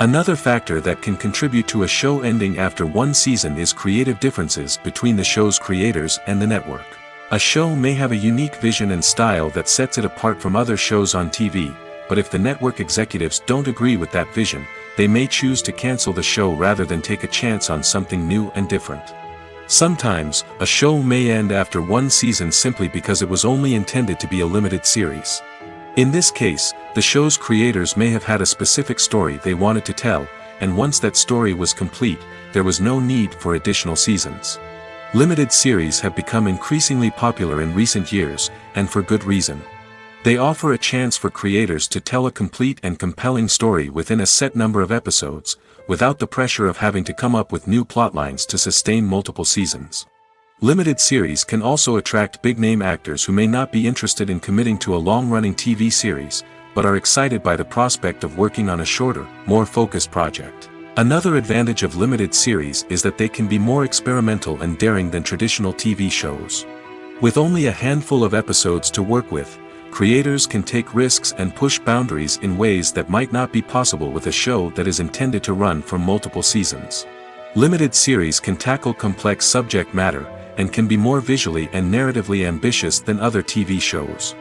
[SPEAKER 1] Another factor that can contribute to a show ending after one season is creative differences between the show's creators and the network. A show may have a unique vision and style that sets it apart from other shows on TV, but if the network executives don't agree with that vision, they may choose to cancel the show rather than take a chance on something new and different. Sometimes, a show may end after one season simply because it was only intended to be a limited series. In this case, the show's creators may have had a specific story they wanted to tell, and once that story was complete, there was no need for additional seasons. Limited series have become increasingly popular in recent years, and for good reason. They offer a chance for creators to tell a complete and compelling story within a set number of episodes, without the pressure of having to come up with new plotlines to sustain multiple seasons. Limited series can also attract big-name actors who may not be interested in committing to a long-running TV series, but are excited by the prospect of working on a shorter, more focused project. Another advantage of limited series is that they can be more experimental and daring than traditional TV shows. With only a handful of episodes to work with, creators can take risks and push boundaries in ways that might not be possible with a show that is intended to run for multiple seasons. Limited series can tackle complex subject matter, and can be more visually and narratively ambitious than other TV shows.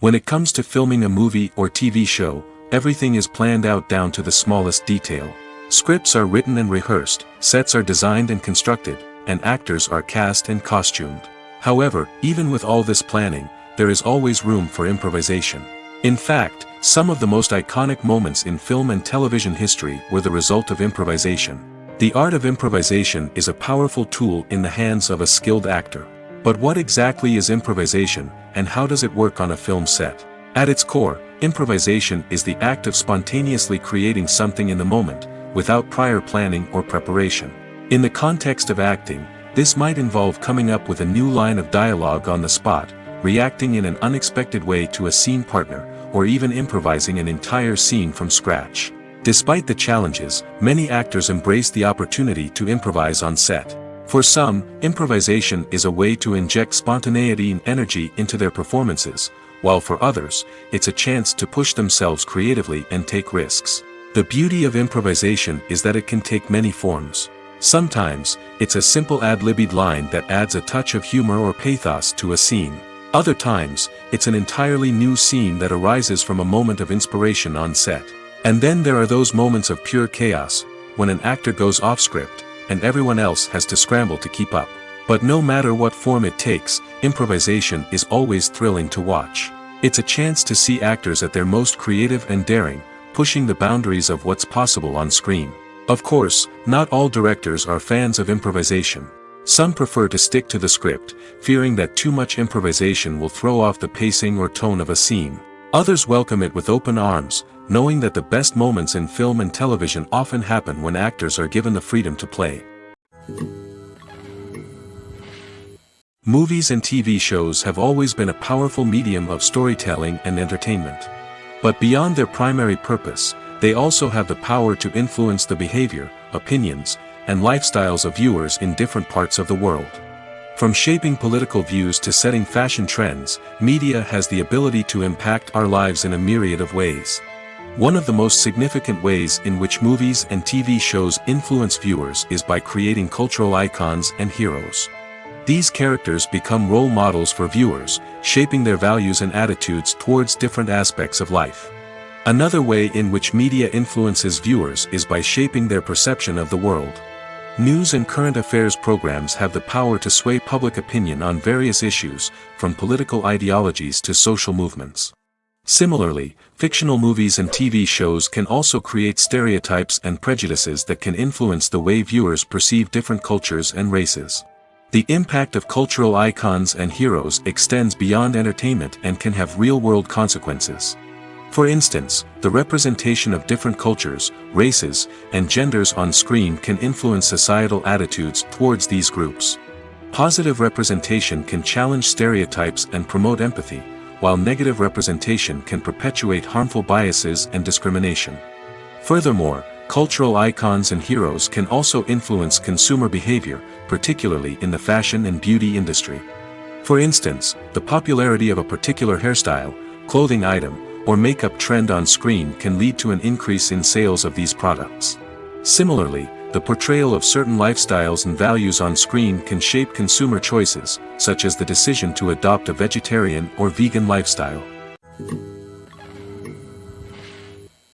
[SPEAKER 1] When it comes to filming a movie or TV show, everything is planned out down to the smallest detail. Scripts are written and rehearsed, sets are designed and constructed, and actors are cast and costumed. However, even with all this planning, there is always room for improvisation. In fact, some of the most iconic moments in film and television history were the result of improvisation. The art of improvisation is a powerful tool in the hands of a skilled actor. But what exactly is improvisation, and how does it work on a film set? At its core, improvisation is the act of spontaneously creating something in the moment, without prior planning or preparation. In the context of acting, this might involve coming up with a new line of dialogue on the spot, reacting in an unexpected way to a scene partner, or even improvising an entire scene from scratch. Despite the challenges, many actors embrace the opportunity to improvise on set. For some, improvisation is a way to inject spontaneity and energy into their performances, while for others, it's a chance to push themselves creatively and take risks. The beauty of improvisation is that it can take many forms. Sometimes, it's a simple ad-libbed line that adds a touch of humor or pathos to a scene. Other times, it's an entirely new scene that arises from a moment of inspiration on set. And then there are those moments of pure chaos, when an actor goes off script, and everyone else has to scramble to keep up. But no matter what form it takes, improvisation is always thrilling to watch. It's a chance to see actors at their most creative and daring, pushing the boundaries of what's possible on screen. Of course, not all directors are fans of improvisation. Some prefer to stick to the script, fearing that too much improvisation will throw off the pacing or tone of a scene. Others welcome it with open arms, knowing that the best moments in film and television often happen when actors are given the freedom to play. Movies and TV shows have always been a powerful medium of storytelling and entertainment. But beyond their primary purpose, they also have the power to influence the behavior, opinions, and lifestyles of viewers in different parts of the world. From shaping political views to setting fashion trends, media has the ability to impact our lives in a myriad of ways. One of the most significant ways in which movies and TV shows influence viewers is by creating cultural icons and heroes. These characters become role models for viewers, shaping their values and attitudes towards different aspects of life. Another way in which media influences viewers is by shaping their perception of the world. News and current affairs programs have the power to sway public opinion on various issues, from political ideologies to social movements. Similarly, fictional movies and TV shows can also create stereotypes and prejudices that can influence the way viewers perceive different cultures and races. The impact of cultural icons and heroes extends beyond entertainment and can have real-world consequences. For instance, the representation of different cultures, races, and genders on screen can influence societal attitudes towards these groups. Positive representation can challenge stereotypes and promote empathy, while negative representation can perpetuate harmful biases and discrimination. Furthermore, cultural icons and heroes can also influence consumer behavior, particularly in the fashion and beauty industry. For instance, the popularity of a particular hairstyle, clothing item, or makeup trend on screen can lead to an increase in sales of these products. Similarly, the portrayal of certain lifestyles and values on screen can shape consumer choices, such as the decision to adopt a vegetarian or vegan lifestyle.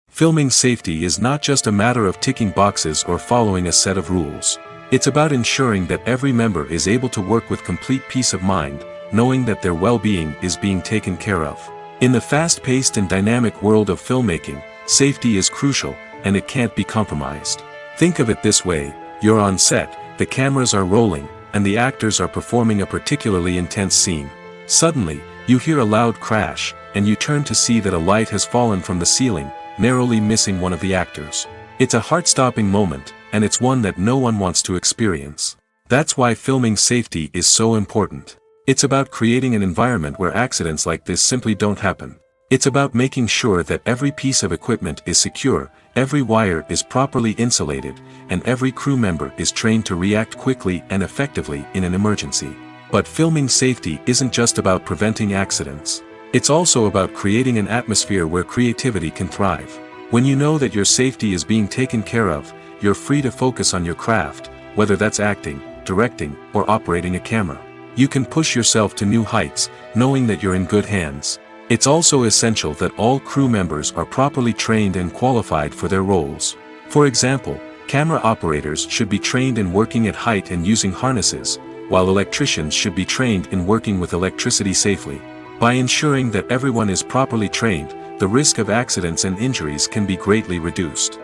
[SPEAKER 1] Filming safety is not just a matter of ticking boxes or following a set of rules. It's about ensuring that every member is able to work with complete peace of mind, knowing that their well-being is being taken care of. In the fast-paced and dynamic world of filmmaking, safety is crucial, and it can't be compromised. Think of it this way: You're on set, the cameras are rolling, and the actors are performing a particularly intense scene. Suddenly, you hear a loud crash, and you turn to see that a light has fallen from the ceiling, narrowly missing one of the actors. It's a heart-stopping moment, and it's one that no one wants to experience. That's why filming safety is so important. It's about creating an environment where accidents like this simply don't happen. It's about making sure that every piece of equipment is secure, every wire is properly insulated, and every crew member is trained to react quickly and effectively in an emergency. But filming safety isn't just about preventing accidents. It's also about creating an atmosphere where creativity can thrive. When you know that your safety is being taken care of, you're free to focus on your craft, whether that's acting, directing, or operating a camera. You can push yourself to new heights, knowing that you're in good hands. It's also essential that all crew members are properly trained and qualified for their roles. For example, camera operators should be trained in working at height and using harnesses, while electricians should be trained in working with electricity safely. By ensuring that everyone is properly trained, the risk of accidents and injuries can be greatly reduced.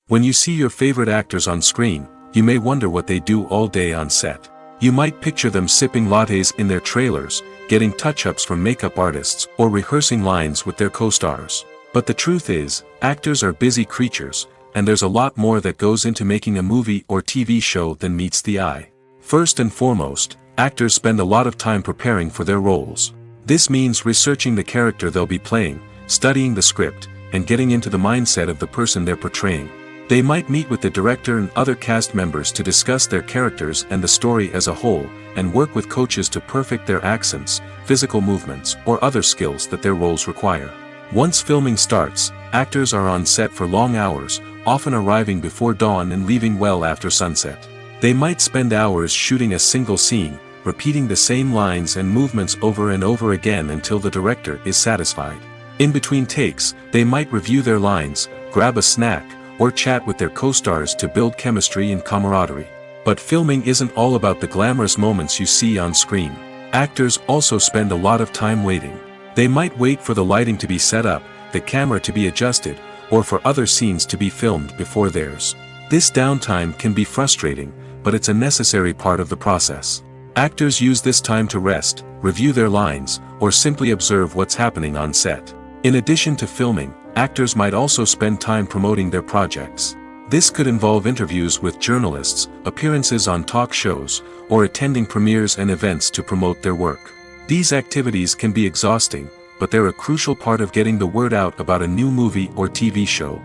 [SPEAKER 1] When you see your favorite actors on screen, you may wonder what they do all day on set. You might picture them sipping lattes in their trailers, getting touch-ups from makeup artists, or rehearsing lines with their co-stars. But the truth is, actors are busy creatures, and there's a lot more that goes into making a movie or TV show than meets the eye. First and foremost, actors spend a lot of time preparing for their roles. This means researching the character they'll be playing, studying the script, and getting into the mindset of the person they're portraying. They might meet with the director and other cast members to discuss their characters and the story as a whole, and work with coaches to perfect their accents, physical movements, or other skills that their roles require. Once filming starts, actors are on set for long hours, often arriving before dawn and leaving well after sunset. They might spend hours shooting a single scene, repeating the same lines and movements over and over again until the director is satisfied. In between takes, they might review their lines, grab a snack, or chat with their co-stars to build chemistry and camaraderie. But filming isn't all about the glamorous moments you see on screen. Actors also spend a lot of time waiting. They might wait for the lighting to be set up, the camera to be adjusted, or for other scenes to be filmed before theirs. This downtime can be frustrating, but it's a necessary part of the process. Actors use this time to rest, review their lines, or simply observe what's happening on set. In addition to filming, actors might also spend time promoting their projects. This could involve interviews with journalists, appearances on talk shows, or attending premieres and events to promote their work. These activities can be exhausting, but they're a crucial part of getting the word out about a new movie or TV show.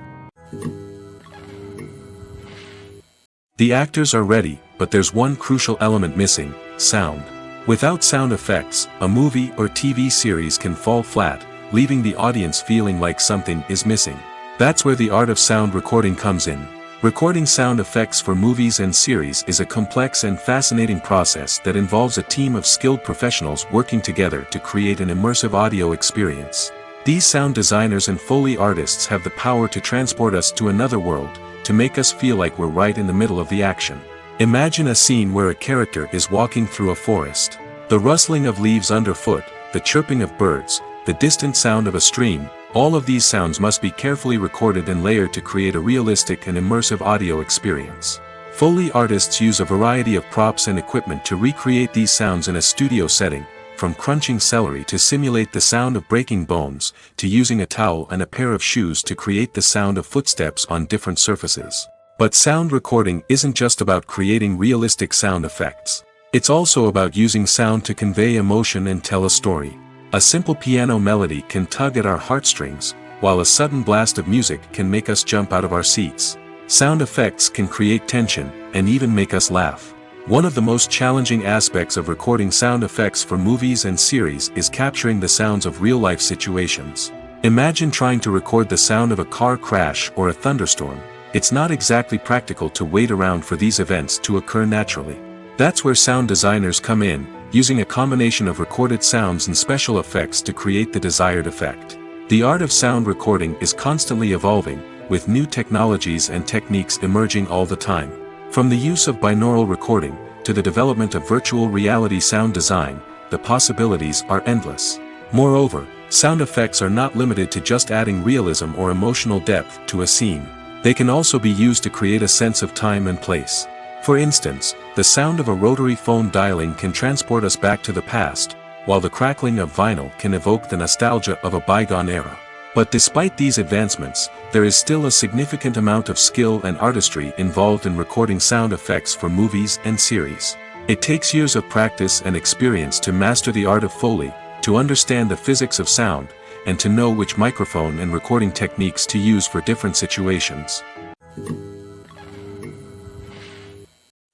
[SPEAKER 1] The actors are ready, but there's one crucial element missing: sound. Without sound effects, a movie or TV series can fall flat, leaving the audience feeling like something is missing. That's where the art of sound recording comes in. Recording sound effects for movies and series is a complex and fascinating process that involves a team of skilled professionals working together to create an immersive audio experience. These sound designers and Foley artists have the power to transport us to another world, to make us feel like we're right in the middle of the action. Imagine a scene where a character is walking through a forest. The rustling of leaves underfoot, the chirping of birds, the distant sound of a stream, all of these sounds must be carefully recorded and layered to create a realistic and immersive audio experience. Foley artists use a variety of props and equipment to recreate these sounds in a studio setting, from crunching celery to simulate the sound of breaking bones, to using a towel and a pair of shoes to create the sound of footsteps on different surfaces. But sound recording isn't just about creating realistic sound effects. It's also about using sound to convey emotion and tell a story. A simple piano melody can tug at our heartstrings, while a sudden blast of music can make us jump out of our seats. Sound effects can create tension, and even make us laugh. One of the most challenging aspects of recording sound effects for movies and series is capturing the sounds of real-life situations. Imagine trying to record the sound of a car crash or a thunderstorm. It's not exactly practical to wait around for these events to occur naturally. That's where sound designers come in, using a combination of recorded sounds and special effects to create the desired effect. The art of sound recording is constantly evolving, with new technologies and techniques emerging all the time. From the use of binaural recording, to the development of virtual reality sound design, the possibilities are endless. Moreover, sound effects are not limited to just adding realism or emotional depth to a scene. They can also be used to create a sense of time and place. For instance, the sound of a rotary phone dialing can transport us back to the past, while the crackling of vinyl can evoke the nostalgia of a bygone era. But despite these advancements, there is still a significant amount of skill and artistry involved in recording sound effects for movies and series. It takes years of practice and experience to master the art of Foley, to understand the physics of sound, and to know which microphone and recording techniques to use for different situations.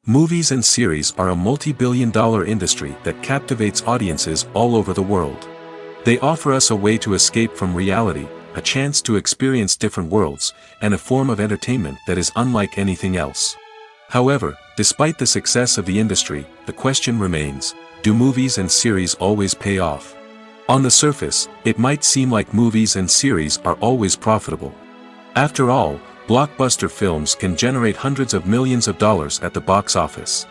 [SPEAKER 1] Movies and series are a multi-billion-dollar industry that captivates audiences all over the world. They offer us a way to escape from reality, a chance to experience different worlds, and a form of entertainment that is unlike anything else. However, despite the success of the industry, the question remains, do movies and series always pay off? On the surface, it might seem like movies and series are always profitable. After all, blockbuster films can generate hundreds of millions of dollars at the box office.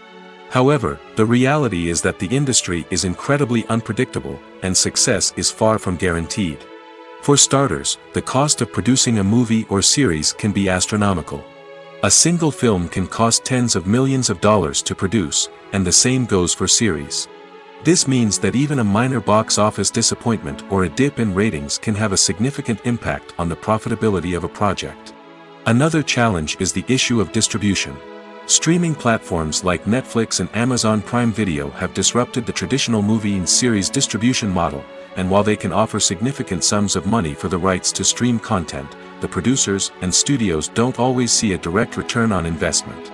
[SPEAKER 1] However, the reality is that the industry is incredibly unpredictable, and success is far from guaranteed. For starters, the cost of producing a movie or series can be astronomical. A single film can cost tens of millions of dollars to produce, and the same goes for series. This means that even a minor box office disappointment or a dip in ratings can have a significant impact on the profitability of a project. Another challenge is the issue of distribution. Streaming platforms like Netflix and Amazon Prime Video have disrupted the traditional movie and series distribution model, and while they can offer significant sums of money for the rights to stream content, the producers and studios don't always see a direct return on investment.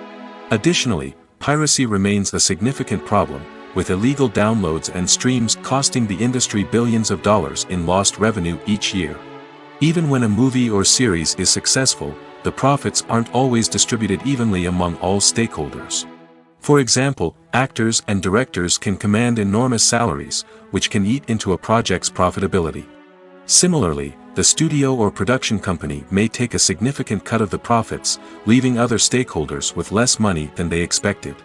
[SPEAKER 1] Additionally, piracy remains a significant problem, with illegal downloads and streams costing the industry billions of dollars in lost revenue each year. Even when a movie or series is successful, the profits aren't always distributed evenly among all stakeholders. For example, actors and directors can command enormous salaries, which can eat into a project's profitability. Similarly, the studio or production company may take a significant cut of the profits, leaving other stakeholders with less money than they expected.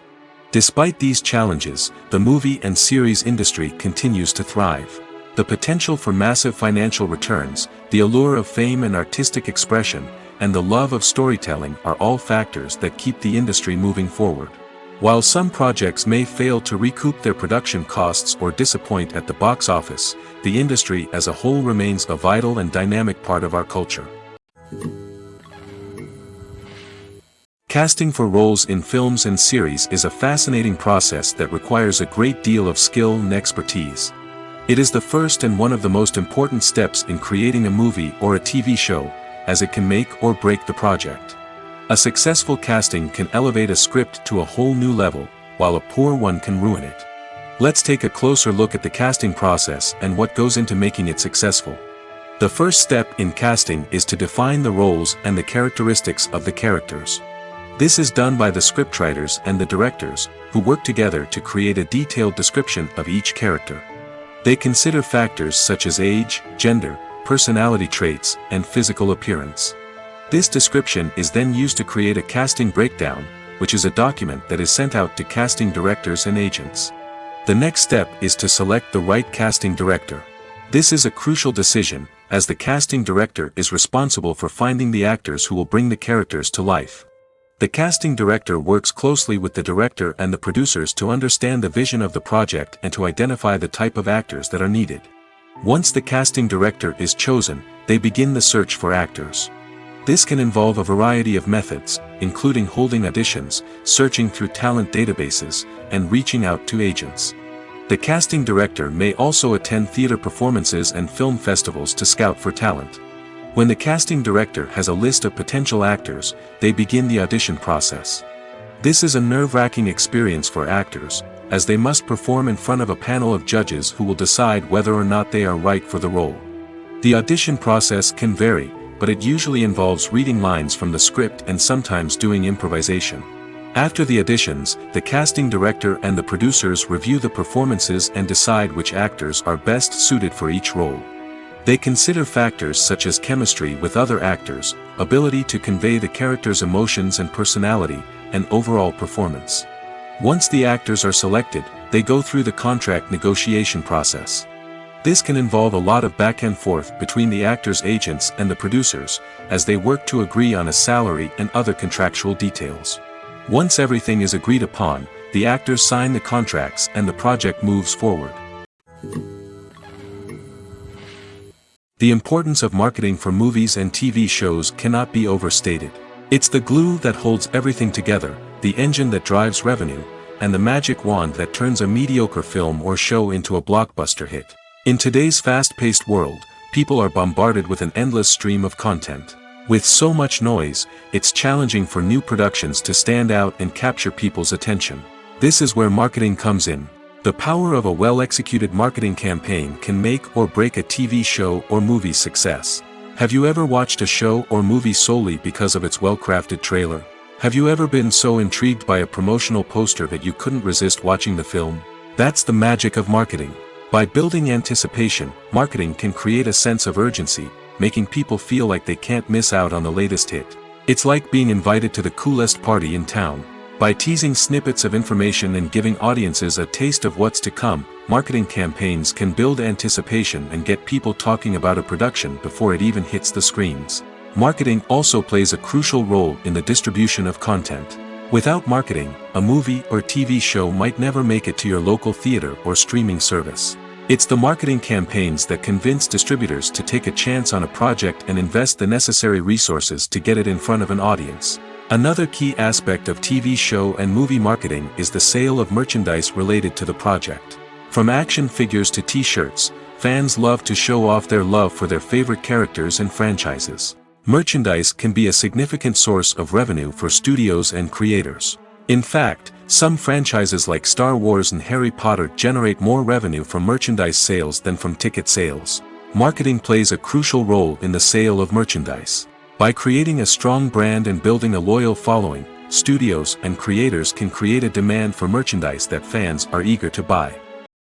[SPEAKER 1] Despite these challenges, the movie and series industry continues to thrive. The potential for massive financial returns, the allure of fame and artistic expression, and the love of storytelling are all factors that keep the industry moving forward. While some projects may fail to recoup their production costs or disappoint at the box office, the industry as a whole remains a vital and dynamic part of our culture. Casting for roles in films and series is a fascinating process that requires a great deal of skill and expertise. It is the first and one of the most important steps in creating a movie or a TV show, as it can make or break the project. A successful casting can elevate a script to a whole new level, while a poor one can ruin it. Let's take a closer look at the casting process and what goes into making it successful. The first step in casting is to define the roles and the characteristics of the characters. This is done by the scriptwriters and the directors, who work together to create a detailed description of each character. They consider factors such as age, gender, personality traits, and physical appearance. This description is then used to create a casting breakdown, which is a document that is sent out to casting directors and agents. The next step is to select the right casting director. This is a crucial decision, as the casting director is responsible for finding the actors who will bring the characters to life. The casting director works closely with the director and the producers to understand the vision of the project and to identify the type of actors that are needed. Once the casting director is chosen, they begin the search for actors. This can involve a variety of methods, including holding auditions, searching through talent databases, and reaching out to agents. The casting director may also attend theater performances and film festivals to scout for talent. When the casting director has a list of potential actors, they begin the audition process. This is a nerve-wracking experience for actors, as they must perform in front of a panel of judges who will decide whether or not they are right for the role. The audition process can vary, but it usually involves reading lines from the script and sometimes doing improvisation. After the auditions, the casting director and the producers review the performances and decide which actors are best suited for each role. They consider factors such as chemistry with other actors, ability to convey the character's emotions and personality, and overall performance. Once the actors are selected, they go through the contract negotiation process. This can involve a lot of back and forth between the actors' agents and the producers, as they work to agree on a salary and other contractual details. Once everything is agreed upon, the actors sign the contracts and the project moves forward. The importance of marketing for movies and TV shows cannot be overstated. It's the glue that holds everything together, the engine that drives revenue, and the magic wand that turns a mediocre film or show into a blockbuster hit. In today's fast-paced world, people are bombarded with an endless stream of content. With so much noise, it's challenging for new productions to stand out and capture people's attention. This is where marketing comes in. The power of a well-executed marketing campaign can make or break a TV show or movie's success. Have you ever watched a show or movie solely because of its well-crafted trailer? Have you ever been so intrigued by a promotional poster that you couldn't resist watching the film? That's the magic of marketing. By building anticipation, marketing can create a sense of urgency, making people feel like they can't miss out on the latest hit. It's like being invited to the coolest party in town. By teasing snippets of information and giving audiences a taste of what's to come, marketing campaigns can build anticipation and get people talking about a production before it even hits the screens. Marketing also plays a crucial role in the distribution of content. Without marketing, a movie or TV show might never make it to your local theater or streaming service. It's the marketing campaigns that convince distributors to take a chance on a project and invest the necessary resources to get it in front of an audience. Another key aspect of TV show and movie marketing is the sale of merchandise related to the project. From action figures to t-shirts, fans love to show off their love for their favorite characters and franchises. Merchandise can be a significant source of revenue for studios and creators. In fact, some franchises like Star Wars and Harry Potter generate more revenue from merchandise sales than from ticket sales. Marketing plays a crucial role in the sale of merchandise. By creating a strong brand and building a loyal following, studios and creators can create a demand for merchandise that fans are eager to buy.